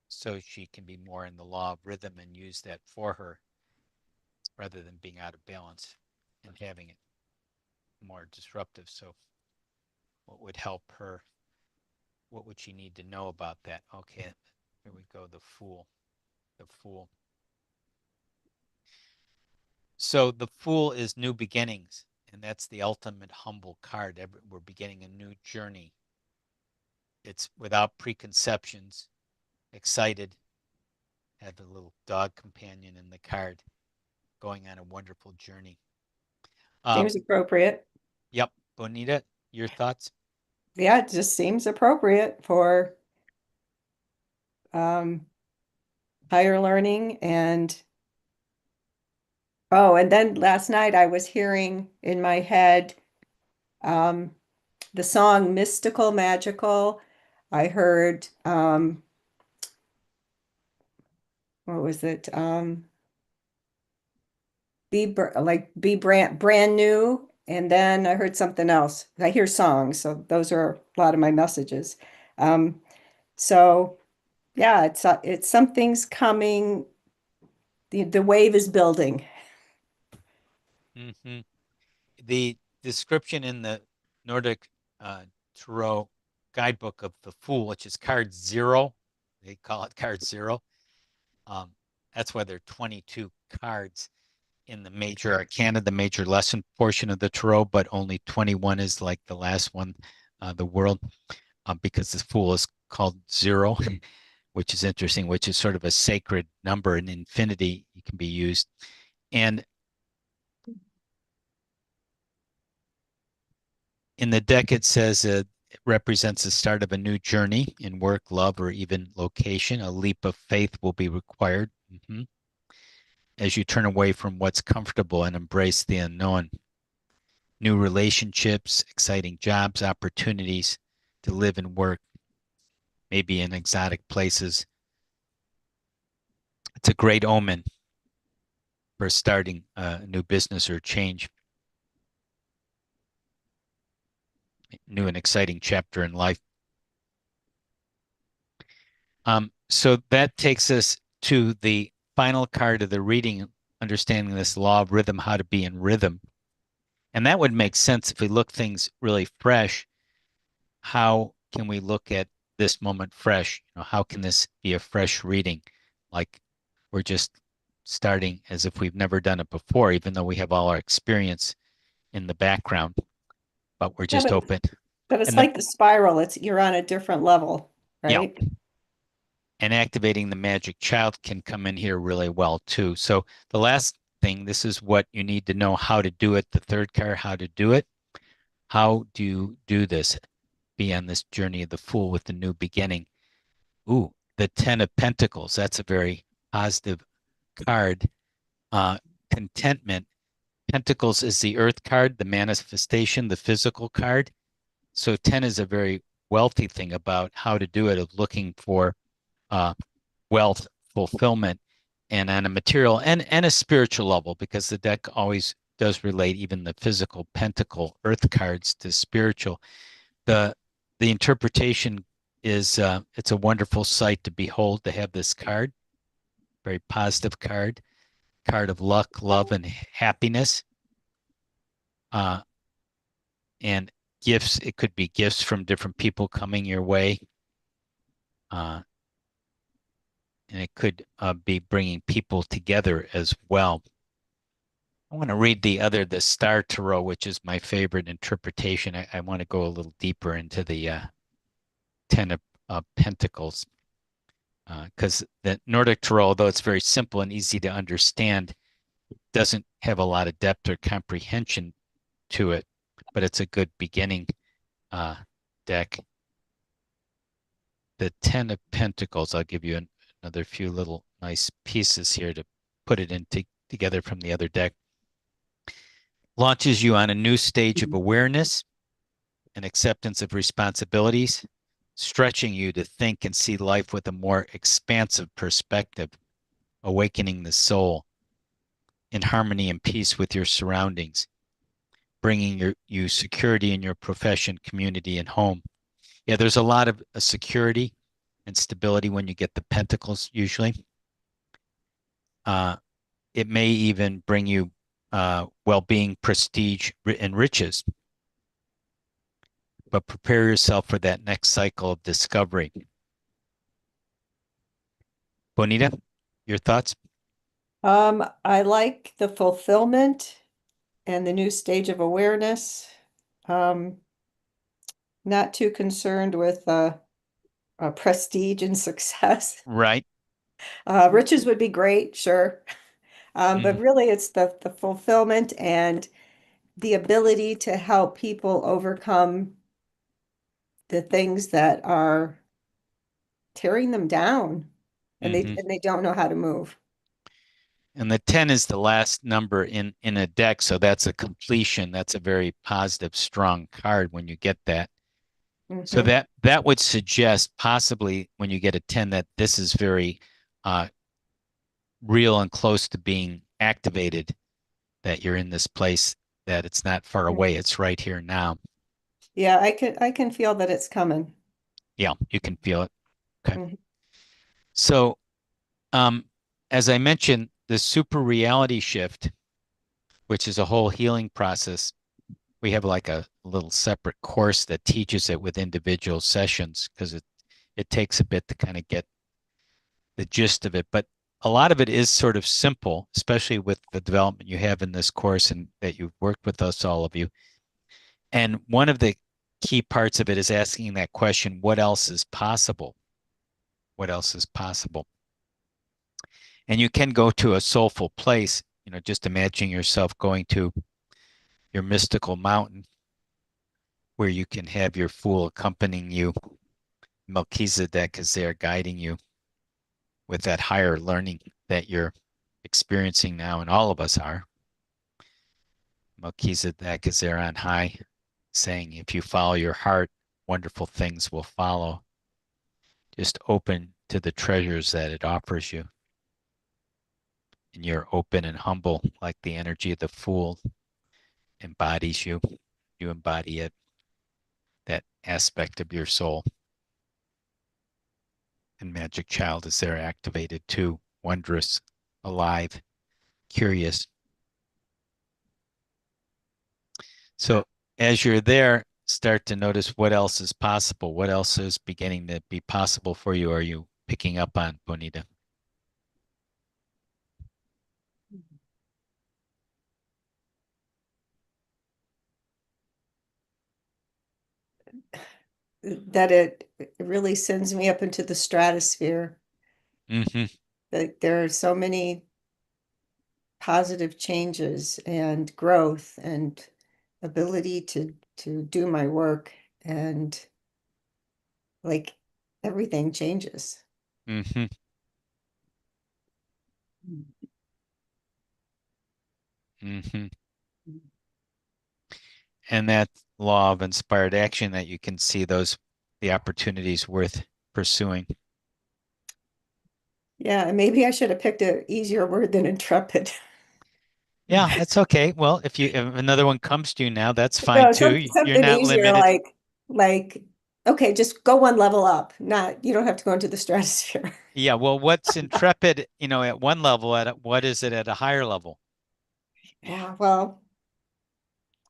Speaker 1: So she can be more in the law of rhythm and use that for her rather than being out of balance and having it more disruptive. So what would help her? What would she need to know about that? Okay, here we go, the Fool. The Fool. So the Fool is new beginnings, and that's the ultimate humble card. We're beginning a new journey. It's without preconceptions, excited, have a little dog companion in the card, going on a wonderful journey.
Speaker 2: Seems appropriate.
Speaker 1: Yep. Bonita, your thoughts?
Speaker 2: Yeah, it just seems appropriate for higher learning. And oh, and then last night I was hearing in my head the song Mystical Magical. I heard what was it? Be brand new. And then I heard something else. I hear songs, so those are a lot of my messages. So yeah, it's something's coming. The wave is building.
Speaker 1: Mm-hmm. The description in the Nordic Tarot guidebook of the Fool, which is card 0, they call it card 0. That's why there are 22 cards in the major arcana, the major lesson portion of the Tarot, but only 21 is like the last one, the World, because the Fool is called 0, which is interesting, which is sort of a sacred number, an infinity can be used. And in the deck, it says it represents the start of a new journey in work, love, or even location. A leap of faith will be required as you turn away from what's comfortable and embrace the unknown. New relationships, exciting jobs, opportunities to live and work, maybe in exotic places. It's a great omen for starting a new business or change. New and exciting chapter in life. So that takes us to the final card of the reading, understanding this law of rhythm, how to be in rhythm. And that would make sense if we look things really fresh. How can we look at this moment fresh? How can this be a fresh reading? Like we're just starting as if we've never done it before, even though we have all our experience in the background, but we're just open.
Speaker 2: But it's like the spiral. You're on a different level, right?
Speaker 1: Yeah. And activating the magic child can come in here really well too. So the last thing, this is what you need to know how to do it. The third card, how to do it. How do you do this? Be on this journey of the Fool with the new beginning. Ooh, the 10 of Pentacles. That's a very positive card. Contentment. Pentacles is the earth card, the manifestation, the physical card. So 10 is a very wealthy thing about how to do it, of looking for wealth, fulfillment, and on a material and a spiritual level, because the deck always does relate even the physical pentacle earth cards to spiritual. The interpretation is it's a wonderful sight to behold, to have this card. Very positive card of luck, love, and happiness. And gifts. It could be gifts from different people coming your way. And it could be bringing people together as well. I want to read the Star Tarot, which is my favorite interpretation. I want to go a little deeper into the 10 of Pentacles, because the Nordic Tarot, although it's very simple and easy to understand, doesn't have a lot of depth or comprehension to it, but it's a good beginning deck. The 10 of Pentacles, I'll give you another few little nice pieces here to put it together from the other deck. Launches you on a new stage of awareness and acceptance of responsibilities, stretching you to think and see life with a more expansive perspective, awakening the soul in harmony and peace with your surroundings, bringing you security in your profession, community, and home. Yeah, there's a lot of security and stability when you get the pentacles usually. It may even bring you well-being, prestige, and riches. But prepare yourself for that next cycle of discovery. Bonita, your thoughts?
Speaker 2: I like the fulfillment and the new stage of awareness. Not too concerned with prestige and success.
Speaker 1: Right.
Speaker 2: Riches would be great, sure. But really it's the fulfillment and the ability to help people overcome the things that are tearing them down and
Speaker 1: Mhm.
Speaker 2: they don't know how to move.
Speaker 1: And the 10 is the last number in a deck, so that's a completion. That's a very positive, strong card when you get that. So
Speaker 2: Mhm.
Speaker 1: that would suggest possibly when you get a 10 that this is very real and close to being activated, that you're in this place, that it's not far away, it's right here now.
Speaker 2: Yeah, I can feel that it's coming.
Speaker 1: Yeah, you can feel it. Okay.
Speaker 2: Mhm.
Speaker 1: So as I mentioned, the super reality shift, which is a whole healing process, we have like a little separate course that teaches it with individual sessions because it takes a bit to kind of get the gist of it. But a lot of it is sort of simple, especially with the development you have in this course and that you've worked with us, all of you. And one of the key parts of it is asking that question, what else is possible? What else is possible? And you can go to a soulful place, just imagine yourself going to your mystical mountain where you can have your fool accompanying you. Melchizedek is there guiding you with that higher learning that you're experiencing now, and all of us are. Melchizedek is there on high, saying, if you follow your heart, wonderful things will follow. Just open to the treasures that it offers you. And you're open and humble, like the energy of the fool embodies you. You embody it, that aspect of your soul. And Magic Child is there activated too, wondrous, alive, curious. So as you're there, start to notice what else is possible. What else is beginning to be possible for you? Are you picking up on, Bonita?
Speaker 2: That it really sends me up into the stratosphere.
Speaker 1: Mm-hmm.
Speaker 2: That there are so many positive changes and growth and ability to do my work and like everything changes.
Speaker 1: Mm-hmm. Mm-hmm. And that law of inspired action that you can see the opportunities worth pursuing.
Speaker 2: Yeah, and maybe I should have picked an easier word than intrepid.
Speaker 1: Yeah, that's okay. Well, if another one comes to you now, that's fine
Speaker 2: No,
Speaker 1: too. You're
Speaker 2: something
Speaker 1: not
Speaker 2: easier
Speaker 1: limited.
Speaker 2: like okay, just go one level up. Not you don't have to go into the stratosphere.
Speaker 1: Yeah, well, what's intrepid, at one level, what is it at a higher level?
Speaker 2: Yeah, well,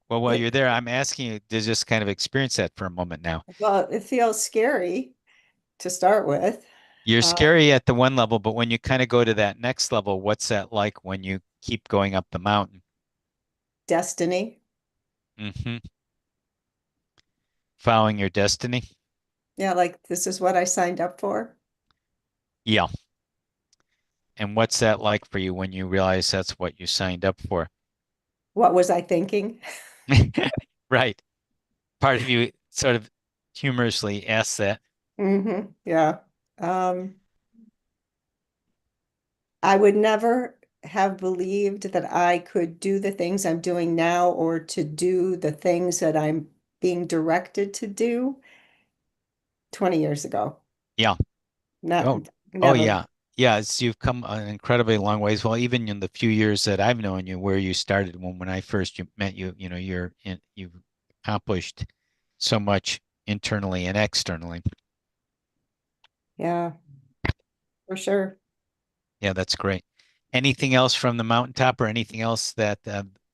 Speaker 1: Well, while
Speaker 2: it
Speaker 1: you're there, I'm asking you to just kind of experience that for a moment now.
Speaker 2: it feels scary to start with.
Speaker 1: You're
Speaker 2: Uh,
Speaker 1: scary at the one level, but when you kind of go to that next level, what's that like when you keep going up the mountain?
Speaker 2: Destiny.
Speaker 1: Hmm. Following your destiny?
Speaker 2: Yeah, like this is what I signed up for.
Speaker 1: Yeah. And what's that like for you when you realize that's what you signed up for?
Speaker 2: What was I thinking?
Speaker 1: Right. Part of you sort of humorously asks that.
Speaker 2: Yeah. Um, I would never have believed that I could do the things I'm doing now or to do the things that I'm being directed to do 20 years ago.
Speaker 1: Yeah.
Speaker 2: Not
Speaker 1: Oh, oh
Speaker 2: never.
Speaker 1: yeah. yeah, you've come an incredibly long ways. Well, even in the few years that I've known you, where you started when I first met you, you've accomplished so much internally and externally.
Speaker 2: Yeah, for sure.
Speaker 1: Yeah, that's great. Anything else from the mountaintop or anything else that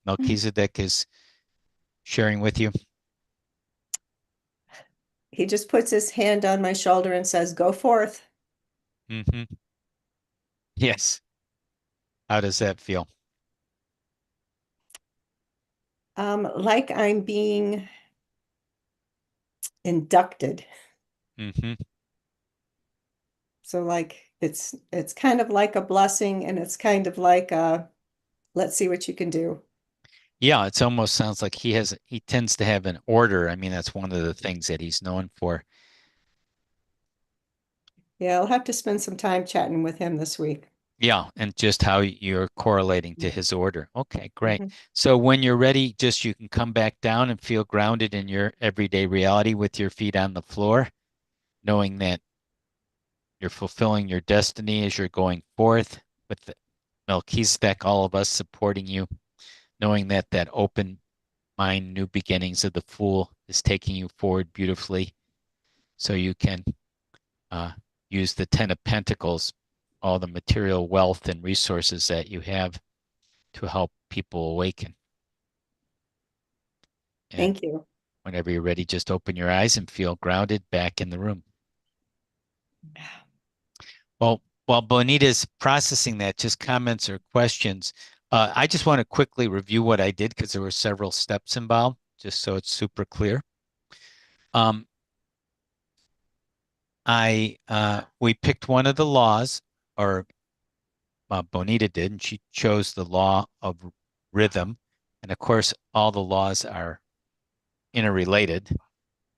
Speaker 1: Melchizedek is sharing with you?
Speaker 2: He just puts his hand on my shoulder and says, "Go forth."
Speaker 1: Hmm. Yes. How does that feel?
Speaker 2: Like I'm being inducted.
Speaker 1: Hmm.
Speaker 2: So like it's kind of like a blessing and it's kind of like let's see what you can do.
Speaker 1: Yeah, it's almost sounds like he tends to have an order. I mean, that's one of the things that he's known for.
Speaker 2: Yeah, I'll have to spend some time chatting with him this week.
Speaker 1: Yeah, and just how you're correlating to his order. Okay, great.
Speaker 2: Mhm.
Speaker 1: So when you're ready, just you can come back down and feel grounded in your everyday reality with your feet on the floor, knowing that you're fulfilling your destiny as you're going forth with the Melchizedek, all of us supporting you, knowing that that open mind, new beginnings of the Fool is taking you forward beautifully, so you can uh, use the Ten of Pentacles, all the material wealth and resources that you have to help people awaken. And
Speaker 2: Thank you.
Speaker 1: whenever you're ready, just open your eyes and feel grounded back in the room. Well, while Bonita's processing that, just comments or questions. I just want to quickly review what I did because there were several steps involved, just so it's super clear. Um, we picked one of the laws, or Bonita did, and she chose the law of rhythm. And of course, all the laws are interrelated,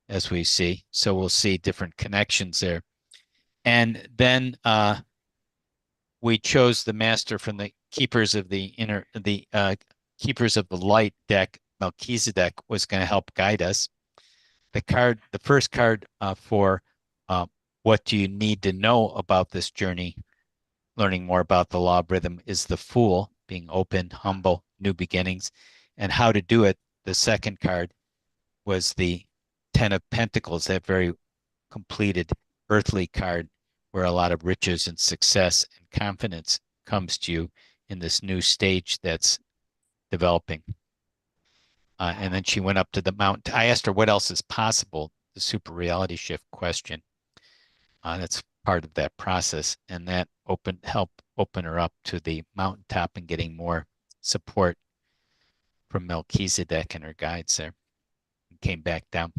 Speaker 1: as we see. So we'll see different connections there. And then we chose the master from the keepers of the keepers of the light deck. Melchizedek was going to help guide us. The first card for uh, what do you need to know about this journey, learning more about the law of rhythm, is the Fool, being open, humble, new beginnings, and how to do it. The second card was the Ten of Pentacles, that very completed earthly card where a lot of riches and success and confidence comes to you in this new stage that's developing. And then she went up to the mountain. I asked her what else is possible, the super reality shift question. That's part of that process. And that helped open her up to the mountaintop and getting more support from Melchizedek and her guides there. And came back down.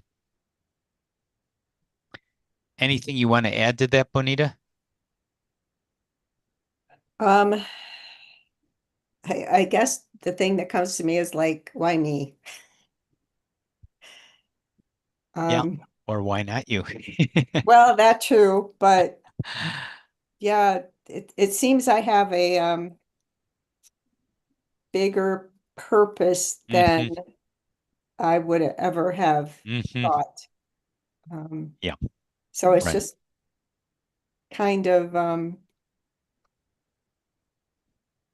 Speaker 1: Anything you want to add to that, Bonita?
Speaker 2: Um, I guess the thing that comes to me is like, why me?
Speaker 1: Yeah.
Speaker 2: Um,
Speaker 1: Or why not you?
Speaker 2: well, that too, but yeah, it seems I have a bigger purpose
Speaker 1: Hmm.
Speaker 2: than I would ever have
Speaker 1: Hmm.
Speaker 2: thought. Um,
Speaker 1: Yeah,
Speaker 2: so it's
Speaker 1: right.
Speaker 2: just kind of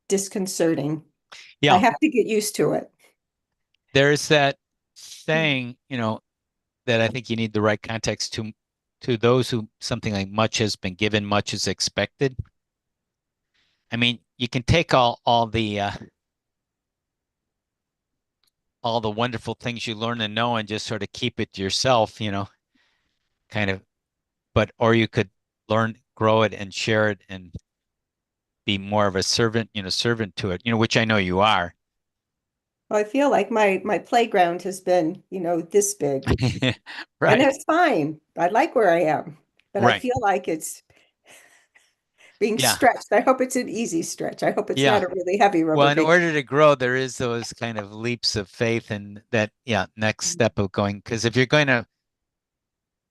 Speaker 2: disconcerting. I
Speaker 1: Yeah,
Speaker 2: have to get used to it.
Speaker 1: there's that saying, that I think you need the right context to those who something like much has been given, much is expected. I mean, you can take all the wonderful things you learn and know and just sort of keep it to yourself, kind of, but or you could learn, grow it and share it and be more of a servant, servant to it, which I know you are.
Speaker 2: I feel like my playground has been, this big, and
Speaker 1: Right.
Speaker 2: that's fine. I like where I am, but I
Speaker 1: Right.
Speaker 2: feel like it's being
Speaker 1: Yeah.
Speaker 2: stretched. I hope it's an easy stretch. I hope it's
Speaker 1: Yeah.
Speaker 2: not a really heavy
Speaker 1: Well,
Speaker 2: rubber
Speaker 1: in
Speaker 2: band.
Speaker 1: order to grow, there is those kind of leaps of faith and that, yeah, next step of going. Because if you're going to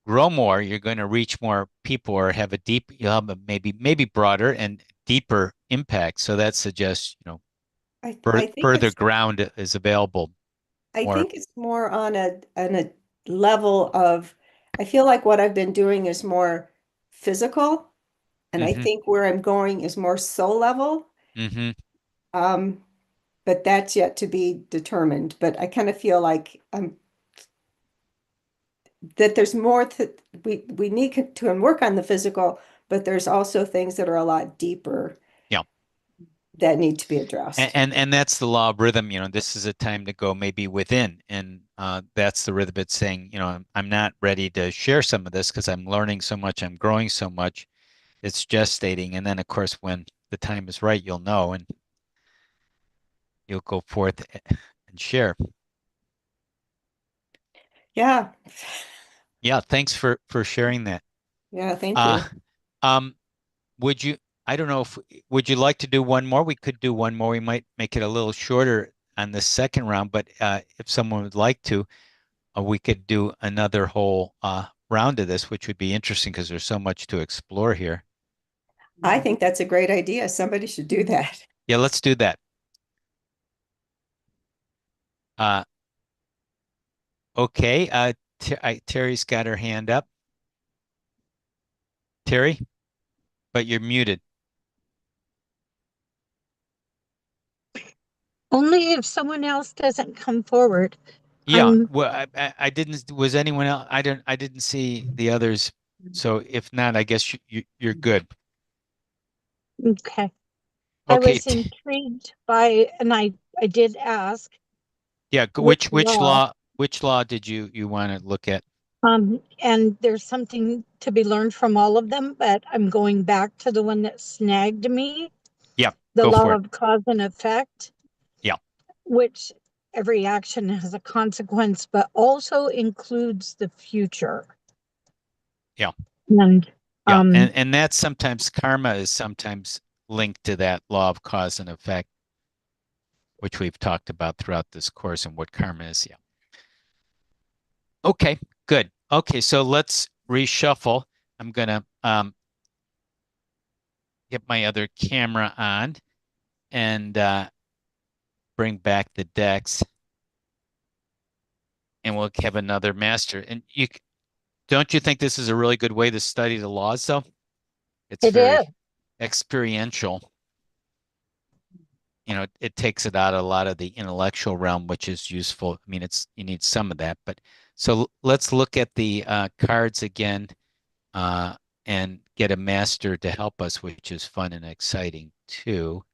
Speaker 1: grow more, you're going to reach more people or have you'll have a maybe broader and deeper impact. So that suggests,
Speaker 2: I think
Speaker 1: further
Speaker 2: it's
Speaker 1: ground is available.
Speaker 2: I
Speaker 1: More,
Speaker 2: think it's more on a level of I feel like what I've been doing is more physical. And I
Speaker 1: Mm-hmm.
Speaker 2: think where I'm going is more soul level.
Speaker 1: Mm-hmm.
Speaker 2: Um, but that's yet to be determined. But I kind of feel like that there's more we need to work on the physical, but there's also things that are a lot deeper
Speaker 1: Yeah.
Speaker 2: that need to be addressed.
Speaker 1: And that's the law of rhythm. This is a time to go maybe within, and that's the rhythm. It's saying, I'm not ready to share some of this because I'm learning so much, I'm growing so much. It's gestating, and then of course, when the time is right, you'll know, and you'll go forth and share.
Speaker 2: Yeah.
Speaker 1: Yeah, thanks for sharing that.
Speaker 2: Yeah, thank
Speaker 1: Uh,
Speaker 2: you.
Speaker 1: um, would you? I don't know if would you like to do one more? We could do one more. We might make it a little shorter on the second round, but if someone would like to, we could do another whole round of this, which would be interesting because there's so much to explore here.
Speaker 2: I think that's a great idea. Somebody should do that.
Speaker 1: Yeah, let's do that. Uh, okay. Terry's got her hand up. Terry, but you're muted.
Speaker 3: Only if someone else doesn't come forward.
Speaker 1: Yeah. Well, I didn't. Was anyone else? I didn't see the others. So if not, I guess you're good.
Speaker 3: Okay. I
Speaker 1: Okay.
Speaker 3: was intrigued by, and I did ask
Speaker 1: Yeah.
Speaker 3: which
Speaker 1: Which
Speaker 3: law,
Speaker 1: law did you want to look at?
Speaker 3: and there's something to be learned from all of them, but I'm going back to the one that snagged me,
Speaker 1: Yeah.
Speaker 3: the
Speaker 1: Go
Speaker 3: law
Speaker 1: for it.
Speaker 3: of cause and effect.
Speaker 1: Yeah.
Speaker 3: Which every action has a consequence, but also includes the future.
Speaker 1: Yeah.
Speaker 3: And
Speaker 1: Yeah. And that's sometimes karma is sometimes linked to that law of cause and effect, which we've talked about throughout this course and what karma is. Yeah. Okay, good. Okay, so let's reshuffle. I'm gonna get my other camera on and bring back the decks, and we'll have another master. And don't you think this is a really good way to study the laws, though? It's
Speaker 3: it is.
Speaker 1: very experiential. It takes it out of a lot of the intellectual realm, which is useful. I mean, you need some of that, but so let's look at the cards again uh, and get a master to help us, which is fun and exciting too.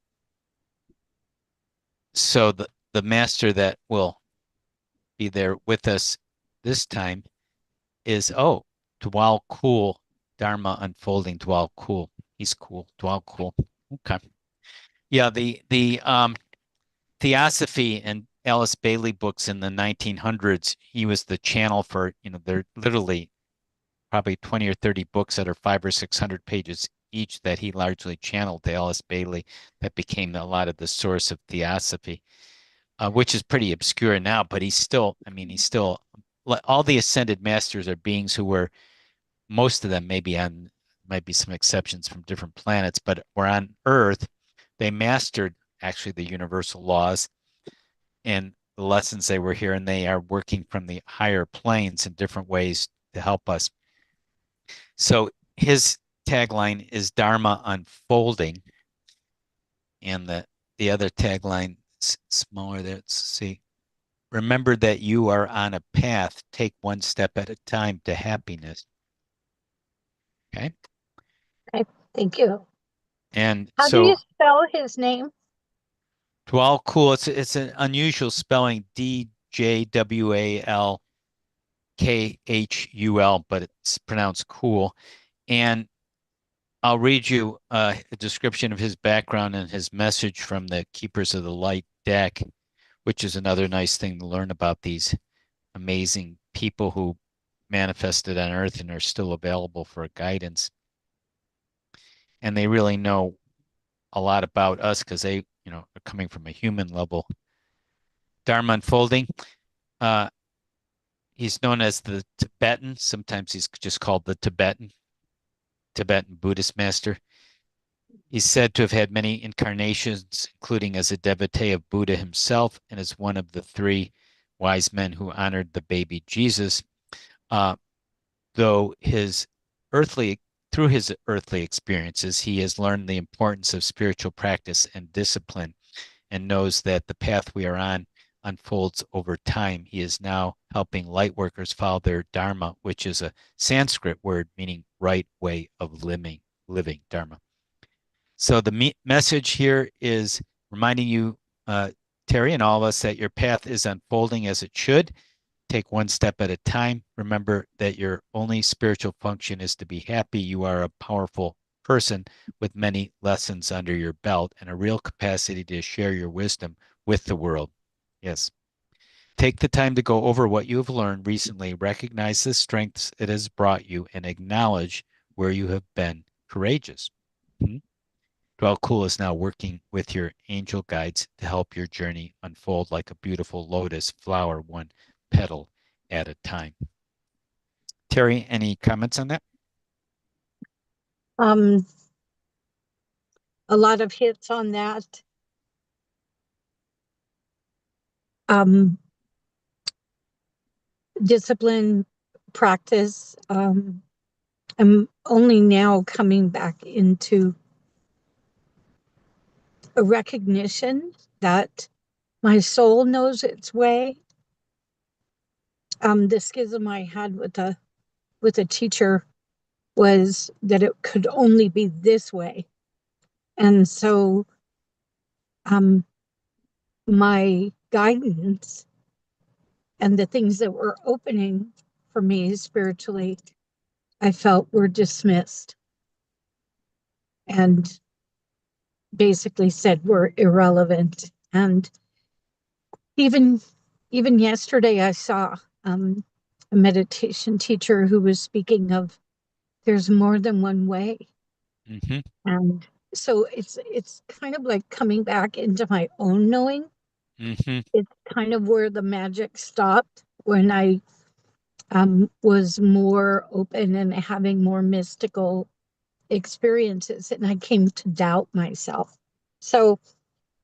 Speaker 1: So the master that will be there with us this time is Dwal Cool, Dharma Unfolding Dwal Cool. He's cool. Dwal Cool. Okay. Yeah, the Theosophy and Alice Bailey books in the 1900s, he was the channel for, they're literally probably 20 or 30 books that are 500 or 600 pages each that he largely channeled to Alice Bailey that became a lot of the source of Theosophy, which is pretty obscure now, but he's still all the ascended masters are beings who were, most of them might be some exceptions from different planets, but were on Earth. They mastered actually the universal laws and the lessons they were here, and they are working from the higher planes in different ways to help us. So his tagline is Dharma Unfolding, and the other tagline smaller there. Let's see. Remember that you are on a path. Take one step at a time to happiness. Okay.
Speaker 3: Okay, thank you.
Speaker 1: And
Speaker 3: How do you
Speaker 1: so
Speaker 3: spell his name?
Speaker 1: Dwal Cool. It's an unusual spelling. DJWALKHUL, but it's pronounced cool. And I'll read you a description of his background and his message from the Keepers of the Light deck, which is another nice thing to learn about these amazing people who manifested on Earth and are still available for guidance. And they really know a lot about us because they, are coming from a human level. Dharma Unfolding, he's known as the Tibetan. Sometimes he's just called the Tibetan Buddhist master. He's said to have had many incarnations, including as a devotee of Buddha himself and as one of the three wise men who honored the baby Jesus. Though his earthly through his earthly experiences, he has learned the importance of spiritual practice and discipline and knows that the path we are on unfolds over time. He is now helping light workers follow their dharma, which is a Sanskrit word meaning right way of living dharma. So the message here is reminding you, Terry, and all of us that your path is unfolding as it should. Take one step at a time. Remember that your only spiritual function is to be happy. You are a powerful person with many lessons under your belt and a real capacity to share your wisdom with the world. Yes. Take the time to go over what you have learned recently, recognize the strengths it has brought you, and acknowledge where you have been courageous. Dwell Cool is now working with your angel guides to help your journey unfold like a beautiful lotus flower, one petal at a time. Terry, any comments on that?
Speaker 3: A lot of hits on that. Discipline, practice. I'm only now coming back into a recognition that my soul knows its way. The schism I had with a teacher was that it could only be this way. And so my guidance and the things that were opening for me spiritually, I felt were dismissed and basically said were irrelevant. And even yesterday, I saw a meditation teacher who was speaking of there's more than one way.
Speaker 1: Mm-hmm.
Speaker 3: And so it's kind of like coming back into my own knowing.
Speaker 1: Mm-hmm.
Speaker 3: It's kind of where the magic stopped when I was more open and having more mystical experiences, and I came to doubt myself. So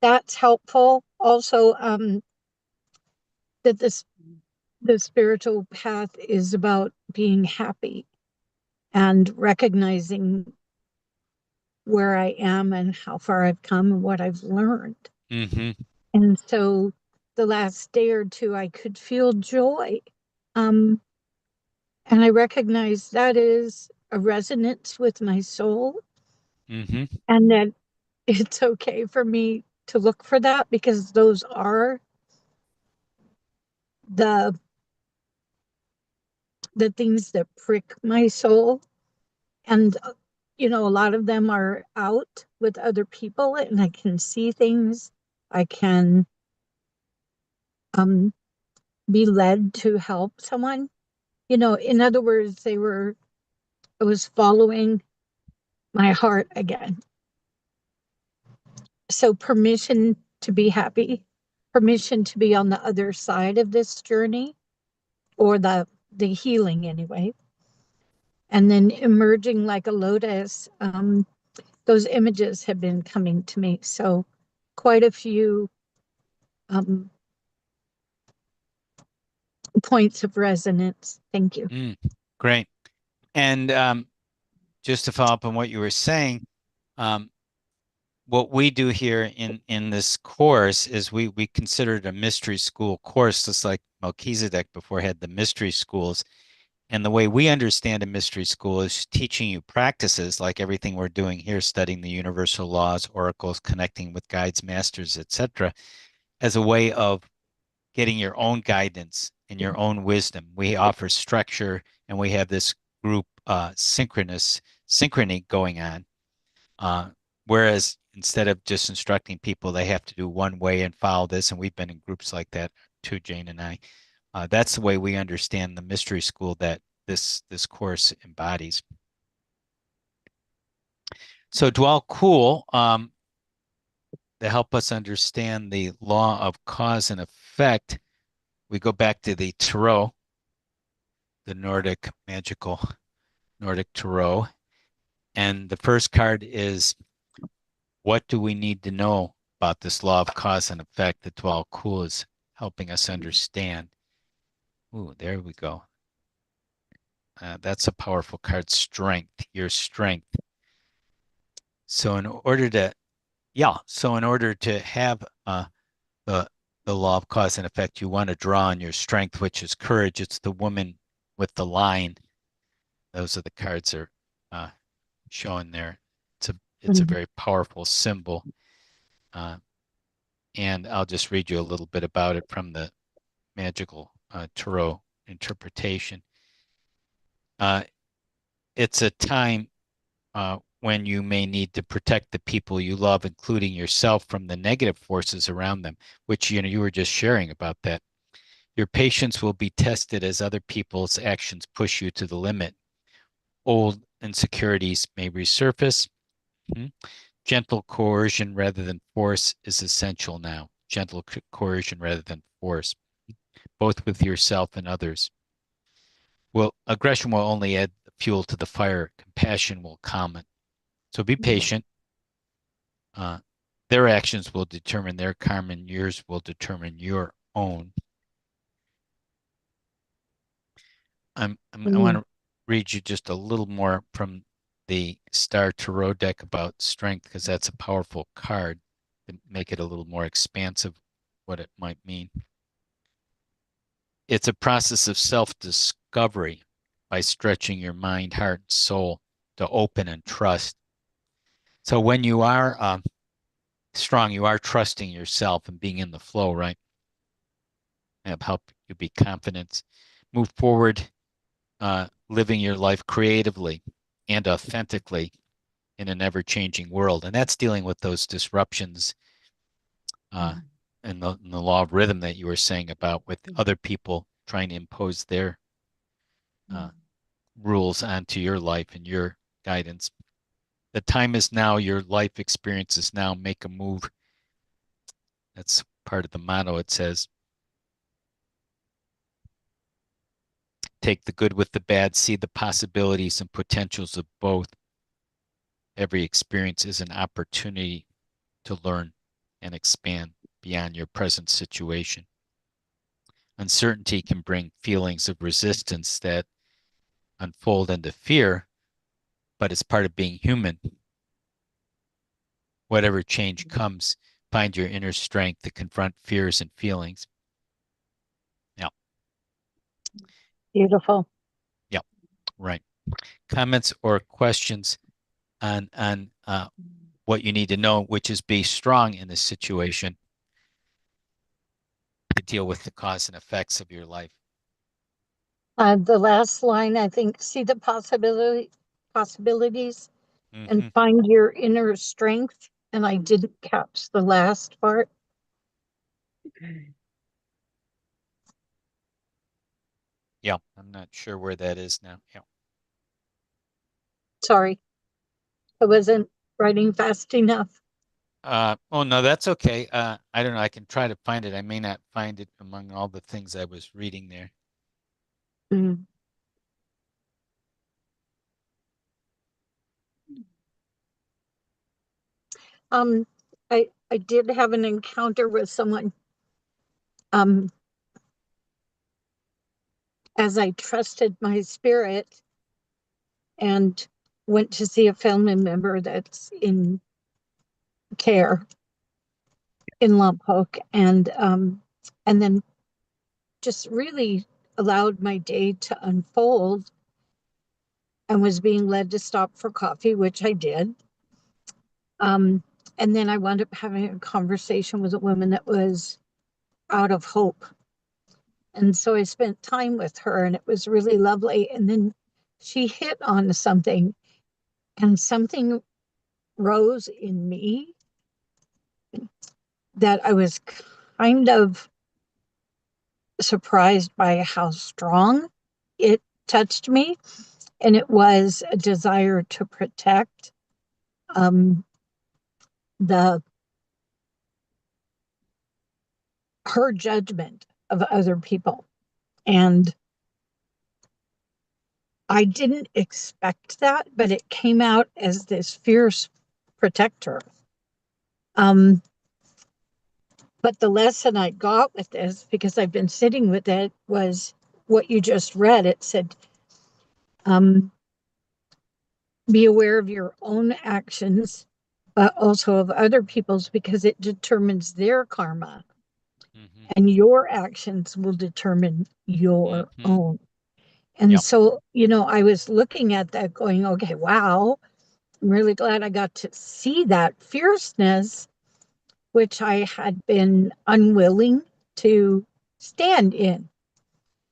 Speaker 3: that's helpful. Also, that the spiritual path is about being happy and recognizing where I am and how far I've come and what I've learned.
Speaker 1: Mm-hmm.
Speaker 3: And so the last day or two, I could feel joy. And I recognize that is a resonance with my soul.
Speaker 1: Mm-hmm.
Speaker 3: And that it's okay for me to look for that because those are the things that prick my soul. And a lot of them are out with other people and I can see things. I can be led to help someone. In other words, I was following my heart again. So permission to be happy, permission to be on the other side of this journey, or the healing anyway. And then emerging like a lotus, those images have been coming to me. So quite a few points of resonance. Thank you.
Speaker 1: Great. And just to follow up on what you were saying, what we do here in this course is we consider it a mystery school course, just like Melchizedek before had the mystery schools. And the way we understand a mystery school is teaching you practices like everything we're doing here, studying the universal laws, oracles, connecting with guides, masters, etc., as a way of getting your own guidance and your own wisdom. We offer structure and we have this group synchrony going on. Whereas instead of just instructing people, they have to do one way and follow this. And we've been in groups like that too, Jane and I. That's the way we understand the mystery school that this course embodies. So Dwell Cool, to help us understand the law of cause and effect, we go back to the Tarot, the magical Nordic Tarot. And the first card is, what do we need to know about this law of cause and effect that Dwell Cool is helping us understand? Ooh, there we go. That's a powerful card. Strength, your strength. So in order to, have the the law of cause and effect, you want to draw on your strength, which is courage. It's the woman with the lion. Those are the cards are shown there. It's a very powerful symbol. And I'll just read you a little bit about it from the magical tarot interpretation. It's a time when you may need to protect the people you love, including yourself, from the negative forces around them, which you were just sharing about that. Your patience will be tested as other people's actions push you to the limit. Old insecurities may resurface. Gentle coercion rather than force is essential now. Gentle coercion rather than force, both with yourself and others. Well, aggression will only add fuel to the fire. Compassion will calm it. So be patient. Their actions will determine their karma, and yours will determine your own. I want to read you just a little more from the Star Tarot deck about strength, because that's a powerful card to make it a little more expansive what it might mean. It's a process of self-discovery by stretching your mind, heart, and soul to open and trust. So when you are strong, you are trusting yourself and being in the flow, right? And help you be confident, move forward, living your life creatively and authentically in an ever-changing world. And that's dealing with those disruptions and the law of rhythm that you were saying about, with other people trying to impose their rules onto your life and your guidance. The time is now. Your life experience is now. Make a move. That's part of the motto. It says, take the good with the bad, see the possibilities and potentials of both. Every experience is an opportunity to learn and expand beyond your present situation. Uncertainty can bring feelings of resistance that unfold into fear, but it's part of being human. Whatever change comes, find your inner strength to confront fears and feelings. Yeah.
Speaker 3: Beautiful.
Speaker 1: Yeah, right. Comments or questions on what you need to know, which is be strong in this situation to deal with the cause and effects of your life.
Speaker 3: The last line, I think, see the possibilities and find your inner strength. And I didn't catch the last part.
Speaker 1: Yeah, I'm not sure where that is now. Yeah.
Speaker 3: Sorry, I wasn't writing fast enough.
Speaker 1: Oh no, that's okay. I don't know. I can try to find it. I may not find it among all the things I was reading there.
Speaker 3: Mm. I did have an encounter with someone as I trusted my spirit and went to see a family member that's in care in Lompoc, and then just really allowed my day to unfold and was being led to stop for coffee, which I did. And then I wound up having a conversation with a woman that was out of hope. And so I spent time with her, and it was really lovely. And then she hit on something, and something rose in me that I was kind of surprised by how strong it touched me. And it was a desire to protect the her judgment of other people. And I didn't expect that, but it came out as this fierce protector. But the lesson I got with this, because I've been sitting with it, was what you just read. It said, Um, be aware of your own actions, but also of other people's, because it determines their karma,
Speaker 1: Hmm.
Speaker 3: and your actions will determine your
Speaker 1: Hmm.
Speaker 3: own. And
Speaker 1: Yep.
Speaker 3: so, I was looking at that going, okay, wow, I'm really glad I got to see that fierceness, which I had been unwilling to stand in,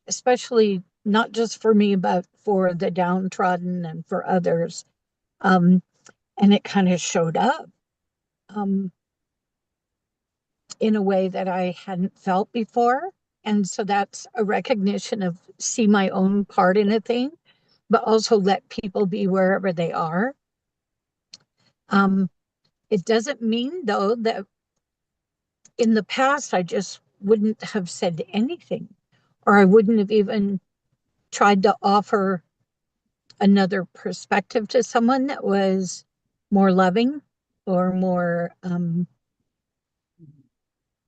Speaker 3: especially not just for me, but for the downtrodden and for others. Um, and it kind of showed up um, in a way that I hadn't felt before. And so that's a recognition of see my own part in a thing, but also let people be wherever they are. Um, it doesn't mean, though, that in the past I just wouldn't have said anything, or I wouldn't have even tried to offer another perspective to someone that was more loving or more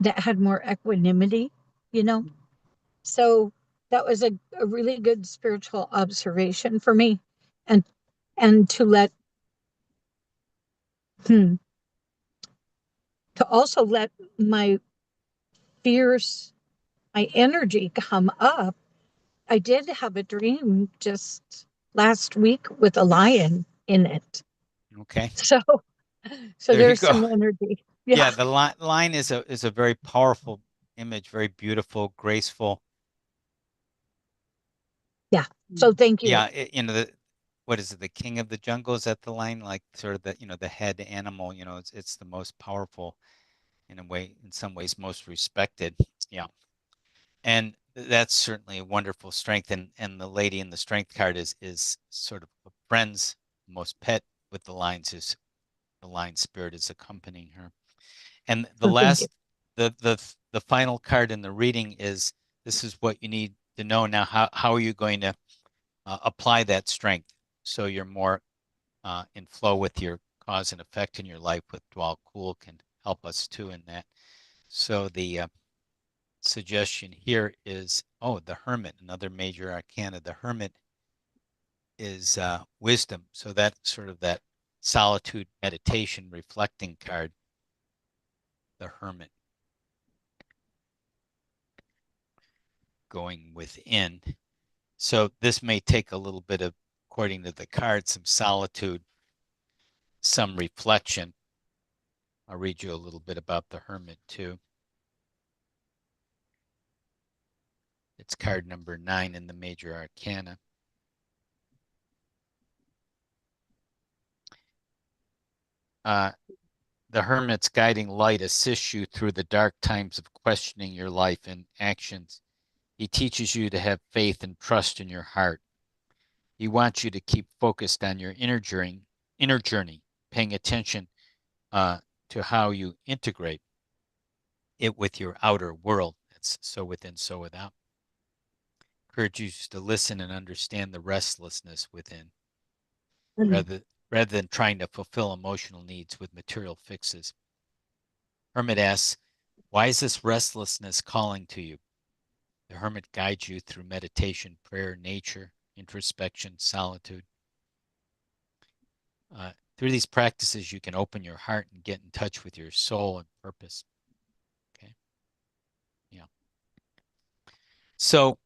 Speaker 3: that had more equanimity, you know. So that was a really good spiritual observation for me, and to let to also let my fierce my energy come up. I did have a dream just last week with a lion in it.
Speaker 1: Okay.
Speaker 3: So
Speaker 1: There you
Speaker 3: there's
Speaker 1: go.
Speaker 3: some energy. Yeah.
Speaker 1: Yeah, the line is a very powerful image, very beautiful, graceful.
Speaker 3: Yeah. So thank you.
Speaker 1: Yeah, what is it? The king of the jungle, is that the line? Like sort of the head animal, it's the most powerful in a way, in some ways most respected. Yeah. And that's certainly a wonderful strength. And the lady in the strength card is sort of a friend's most pet with the lines, is the lion spirit is accompanying her. And the
Speaker 3: So thank you.
Speaker 1: last, the final card in the reading is, this is what you need to know now. How are you going to apply that strength so you're more in flow with your cause and effect in your life? With Dwal Kul can help us too in that. So the suggestion here is, the Hermit, another major arcana. The Hermit is wisdom. So that sort of that solitude meditation reflecting card, the Hermit, going within. So this may take a little bit of, according to the card, some solitude, some reflection. I'll read you a little bit about the Hermit too. It's card number 9 in the major arcana. The Hermit's guiding light assists you through the dark times of questioning your life and actions. He teaches you to have faith and trust in your heart. He wants you to keep focused on your inner journey, paying attention to how you integrate it with your outer world. It's so within, so without. Encourage you to listen and understand the restlessness within,
Speaker 3: Mhm.
Speaker 1: rather than trying to fulfill emotional needs with material fixes. Hermit asks, why is this restlessness calling to you? The Hermit guides you through meditation, prayer, nature, introspection, solitude. Through these practices, you can open your heart and get in touch with your soul and purpose. Okay. Yeah. So,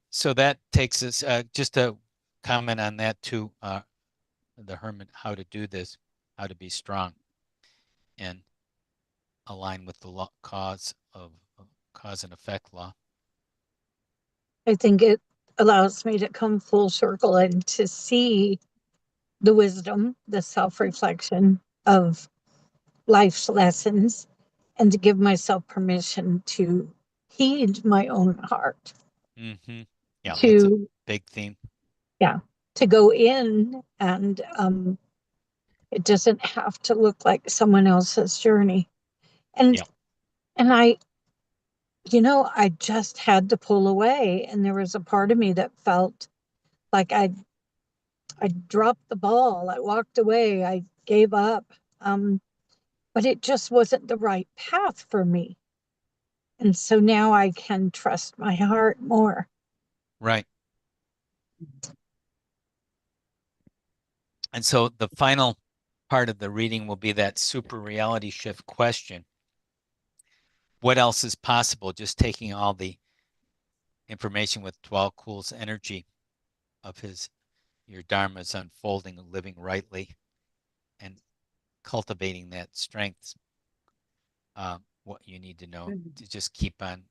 Speaker 1: so that takes us, just to comment on that too, the Hermit, how to do this, how to be strong and align with the cause and effect law.
Speaker 3: I think it allows me to come full circle and to see the wisdom, the self reflection of life's lessons, and to give myself permission to heed my own heart,
Speaker 1: Mm-hmm. Yeah, that's a
Speaker 3: to,
Speaker 1: big theme.
Speaker 3: yeah, to go in, and it doesn't have to look like someone else's journey. And
Speaker 1: Yeah.
Speaker 3: and I just had to pull away, and there was a part of me that felt like I dropped the ball. I walked away. I gave up. But it just wasn't the right path for me. And so now I can trust my heart more.
Speaker 1: Right. And so the final part of the reading will be that super reality shift question. What else is possible? Just taking all the information with Dwal Kul's energy of your dharma's unfolding, living rightly, and cultivating that strength. What you need to know to just keep on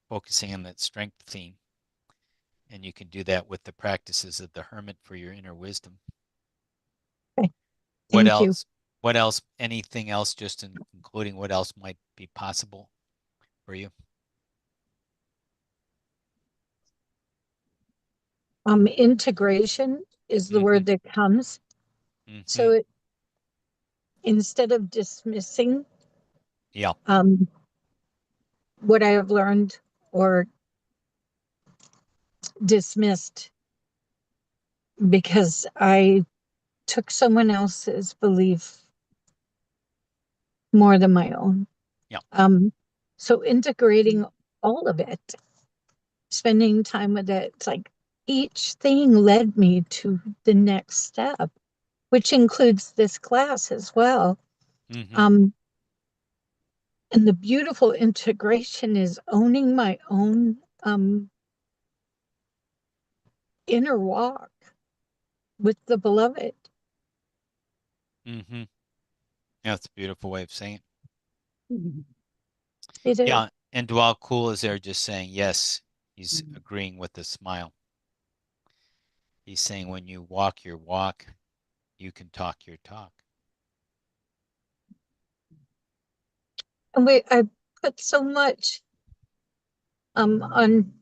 Speaker 1: focusing on that strength theme. And you can do that with the practices of the hermit for your inner wisdom.
Speaker 3: Okay.
Speaker 1: What
Speaker 3: Thank you.
Speaker 1: else? What else? Anything else? Just including what else might be possible for you?
Speaker 3: Integration is the word that comes. So instead of dismissing
Speaker 1: Yeah.
Speaker 3: what I have learned or dismissed because I took someone else's belief more than my own.
Speaker 1: Yeah.
Speaker 3: So integrating all of it, spending time with it, it's like each thing led me to the next step, which includes this class as well. And the beautiful integration is owning my own inner walk with the beloved.
Speaker 1: Yeah, that's a beautiful way of saying it.
Speaker 3: It is.
Speaker 1: Yeah, and Dwal Kul is there just saying yes. He's agreeing with a smile. He's saying when you walk your walk, you can talk your talk.
Speaker 3: And I put so much on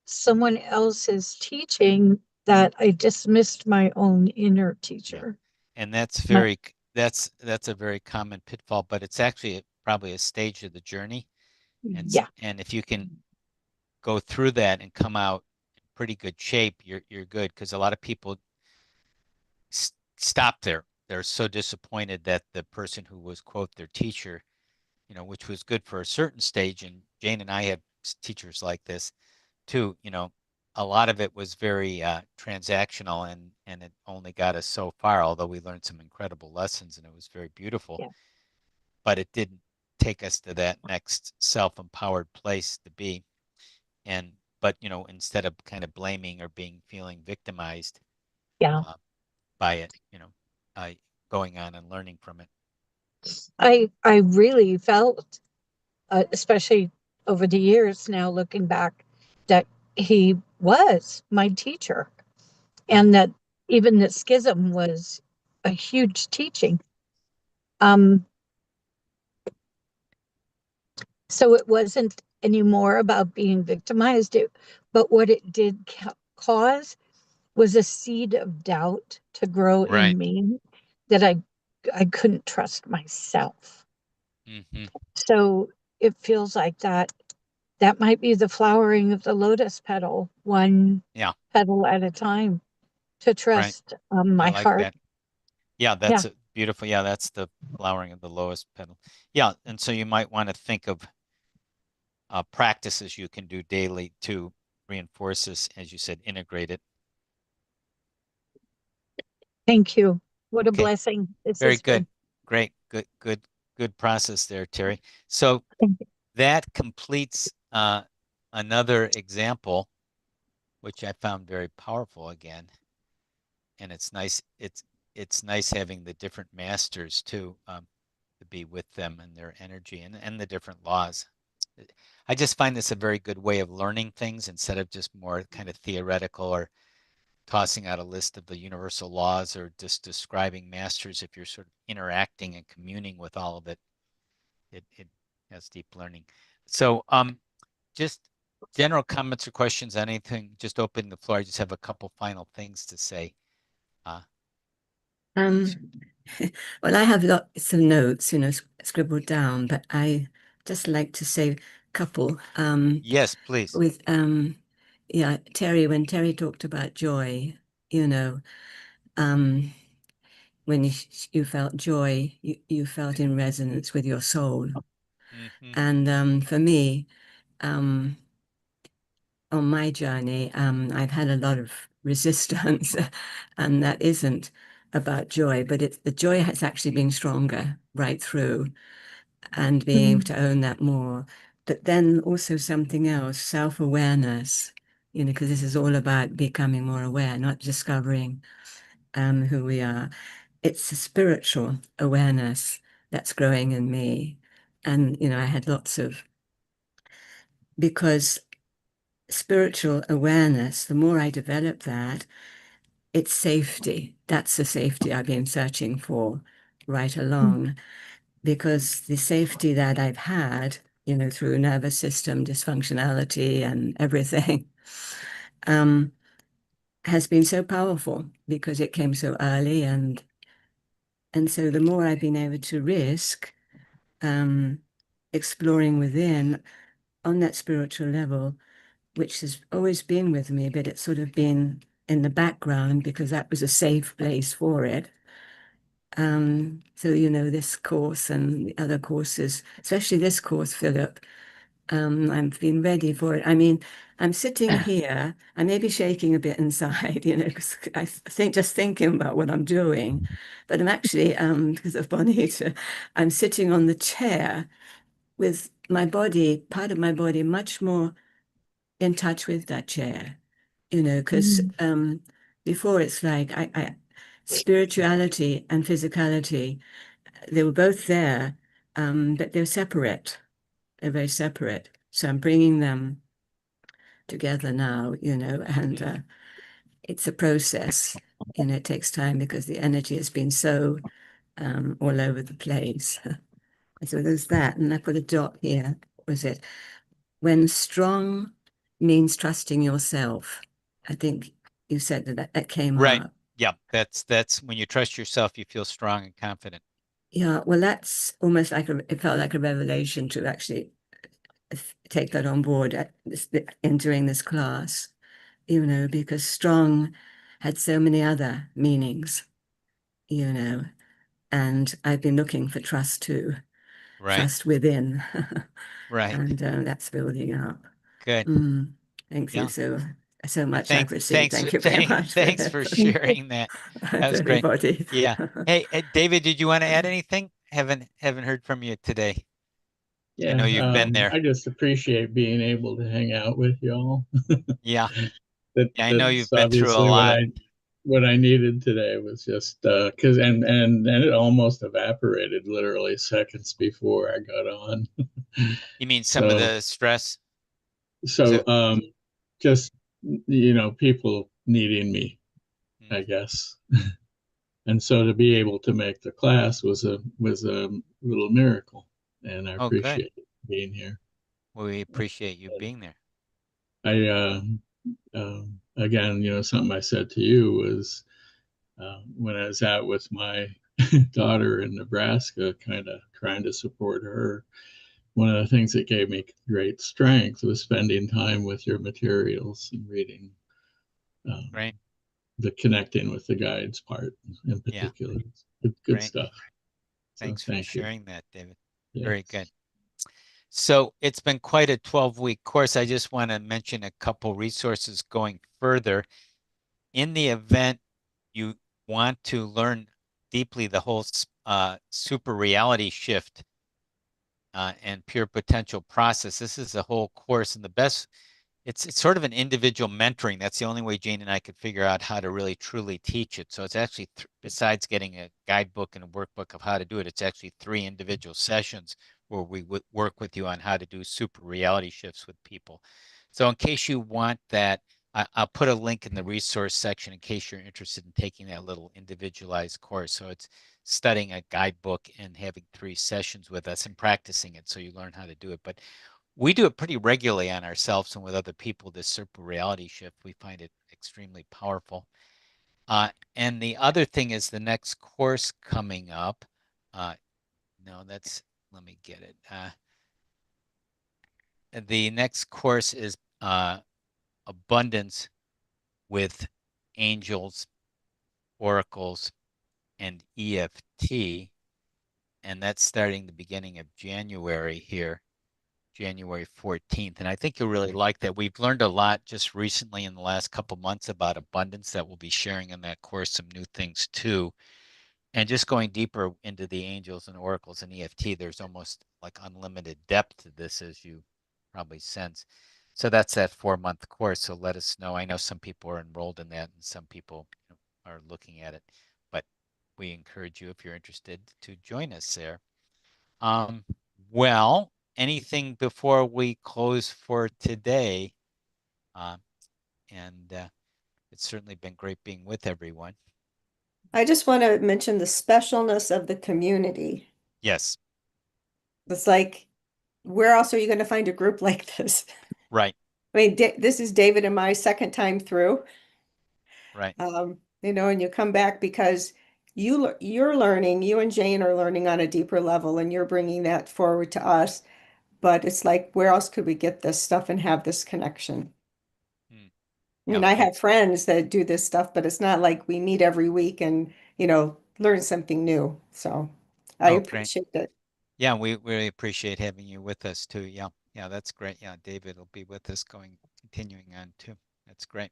Speaker 3: someone else's teaching that I dismissed my own inner teacher.
Speaker 1: And that's a very common pitfall, but it's actually probably a stage of the journey. And if you can go through that and come out in pretty good shape, you're good, because a lot of people stop there. They're so disappointed that the person who was, quote, their teacher, which was good for a certain stage, and Jane and I had teachers like this too, a lot of it was very transactional, and it only got us so far, although we learned some incredible lessons and it was very beautiful.
Speaker 3: Yeah.
Speaker 1: But it didn't take us to that next self-empowered place to be. But instead of kind of blaming or feeling victimized by it, going on and learning from it.
Speaker 3: I really felt, especially over the years now, looking back, that he was my teacher, and that even the schism was a huge teaching. So it wasn't anymore about being victimized, but what it did cause was a seed of doubt to grow in me that I couldn't trust myself. So it feels like that might be the flowering of the lotus petal, one petal at a time, to trust my heart.
Speaker 1: That. Yeah, that's beautiful. Yeah, that's the flowering of the lowest petal. Yeah, and so you might want to think of practices you can do daily to reinforce this, as you said, integrate it.
Speaker 3: Thank you. What a blessing.
Speaker 1: Very good. Great. Good process there, Terry. So that completes another example, which I found very powerful again. And it's nice. It's nice having the different masters too, to be with them and their energy and the different laws. I just find this a very good way of learning things instead of just more kind of theoretical or tossing out a list of the universal laws or just describing masters. If you're sort of interacting and communing with all of it, it has deep learning. So just general comments or questions, anything, just open the floor. I just have a couple final things to say.
Speaker 4: Well, I have lots of notes, scribbled down, but I just like to say a couple.
Speaker 1: Yes, please.
Speaker 4: With Terry, when Terry talked about joy, when you felt joy, you felt in resonance with your soul. And for me, on my journey, I've had a lot of resistance, and that isn't about joy, but the joy has actually been stronger right through, and being able to own that more. But then also something else, self-awareness, because this is all about becoming more aware, not discovering who we are. It's a spiritual awareness that's growing in me. And, I had because spiritual awareness, the more I develop that, it's safety. That's the safety I've been searching for right along, because the safety that I've had, through nervous system dysfunctionality and everything, has been so powerful because it came so early, and so the more I've been able to risk exploring within on that spiritual level, which has always been with me, but it's sort of been in the background because that was a safe place for it. So, this course and the other courses, especially this course, Philip, I've been ready for it. I mean, I'm sitting here, I may be shaking a bit inside, because I think just thinking about what I'm doing, but I'm actually, because of Bonita, I'm sitting on the chair with my body, part of my body, much more in touch with that chair, because before it's like spirituality and physicality, they were both there, but they're separate. They're very separate. So I'm bringing them together now, and it's a process. It takes time because the energy has been so all over the place. So there's that, and I put a dot here. What was it? When strong means trusting yourself. I think you said that came
Speaker 1: Right.
Speaker 4: up.
Speaker 1: Yeah. That's when you trust yourself, you feel strong and confident.
Speaker 4: Yeah, well, that's almost like it felt like a revelation to actually take that on board entering this class, because strong had so many other meanings, and I've been looking for trust too,
Speaker 1: Right.
Speaker 4: trust within,
Speaker 1: Right.
Speaker 4: and that's building up.
Speaker 1: Good.
Speaker 4: Thank
Speaker 1: Yeah.
Speaker 4: you so much. I've
Speaker 1: Thanks.
Speaker 4: received. Thank you very much,
Speaker 1: Thanks for
Speaker 4: Philip.
Speaker 1: sharing that. That
Speaker 4: And
Speaker 1: was great.
Speaker 4: everybody.
Speaker 1: Yeah. Hey, David, did you want to add anything? Haven't heard from you today. I know you've been there.
Speaker 5: I just appreciate being able to hang out with y'all.
Speaker 1: Yeah. Yeah, I know
Speaker 5: That's
Speaker 1: you've been through a
Speaker 5: obviously
Speaker 1: lot.
Speaker 5: what I needed today was just because and it almost evaporated literally seconds before I got on.
Speaker 1: You mean some of
Speaker 5: So
Speaker 1: the stress?
Speaker 5: so
Speaker 1: So,
Speaker 5: just people needing me, I
Speaker 1: Mhm.
Speaker 5: guess. And so to be able to make the class was a little miracle, and I
Speaker 1: Oh, good.
Speaker 5: appreciate being here.
Speaker 1: Well, we appreciate you being there.
Speaker 5: I again, something I said to you was when I was out with my daughter in Nebraska, kind of trying to support her. One of the things that gave me great strength was spending time with your materials and reading um,
Speaker 1: Right.
Speaker 5: the connecting with the guides part in
Speaker 1: Yeah.
Speaker 5: particular. Good
Speaker 1: Great.
Speaker 5: stuff. So
Speaker 1: Thanks for
Speaker 5: thank you.
Speaker 1: sharing that, David. Very good.
Speaker 5: Yes.
Speaker 1: So it's been quite a 12-week course. I just want to mention a couple resources going further. In the event you want to learn deeply the whole super reality shift and pure potential process, this is a whole course, and the best, it's sort of an individual mentoring. That's the only way Jane and I could figure out how to really truly teach it. So it's actually besides getting a guidebook and a workbook of how to do it, it's actually 3 individual sessions where we would work with you on how to do super reality shifts with people. So in case you want that, I'll put a link in the resource section in case you're interested in taking that little individualized course. So it's studying a guidebook and having 3 sessions with us and practicing it so you learn how to do it. But we do it pretty regularly on ourselves and with other people, this super reality shift. We find it extremely powerful. And the other thing is the next course coming up. No, let me get it. The next course is Abundance with Angels, Oracles, and EFT. And that's starting the beginning of January here. January 14th. And I think you'll really like that. We've learned a lot just recently in the last couple months about abundance that we'll be sharing in that course, some new things too. And just going deeper into the angels and oracles and EFT, there's almost like unlimited depth to this, as you probably sense. So that's that 4-month course. So let us know. I know some people are enrolled in that and some people are looking at it, but we encourage you, if you're interested, to join us there. Well, anything before we close for today? It's certainly been great being with everyone.
Speaker 2: I just want to mention the specialness of the community.
Speaker 1: Yes,
Speaker 2: It's like, where else are you going to find a group like this?
Speaker 1: right,
Speaker 2: I mean, this is David and my second time through.
Speaker 1: right.
Speaker 2: You know, and you come back because you're learning, you and Jane are learning on a deeper level, and you're bringing that forward to us. But it's like, where else could we get this stuff and have this connection?
Speaker 1: Hmm.
Speaker 2: I mean,
Speaker 1: Yeah,
Speaker 2: I have friends that do this stuff, but it's not like we meet every week and, you know, learn something new. So I
Speaker 1: oh, great.
Speaker 2: appreciate it.
Speaker 1: Yeah, we really appreciate having you with us too. Yeah, yeah, that's great. Yeah, David will be with us continuing on too. That's great.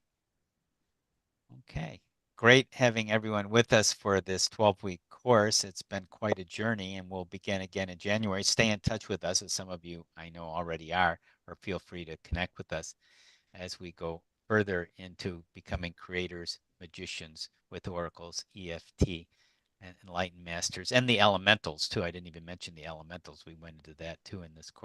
Speaker 1: Okay, great having everyone with us for this 12-week course. It's been quite a journey, and we'll begin again in January. Stay in touch with us, as some of you I know already are, or feel free to connect with us as we go further into becoming creators, magicians with oracles, EFT, and enlightened masters, and the elementals too. I didn't even mention the elementals. We went into that too in this course.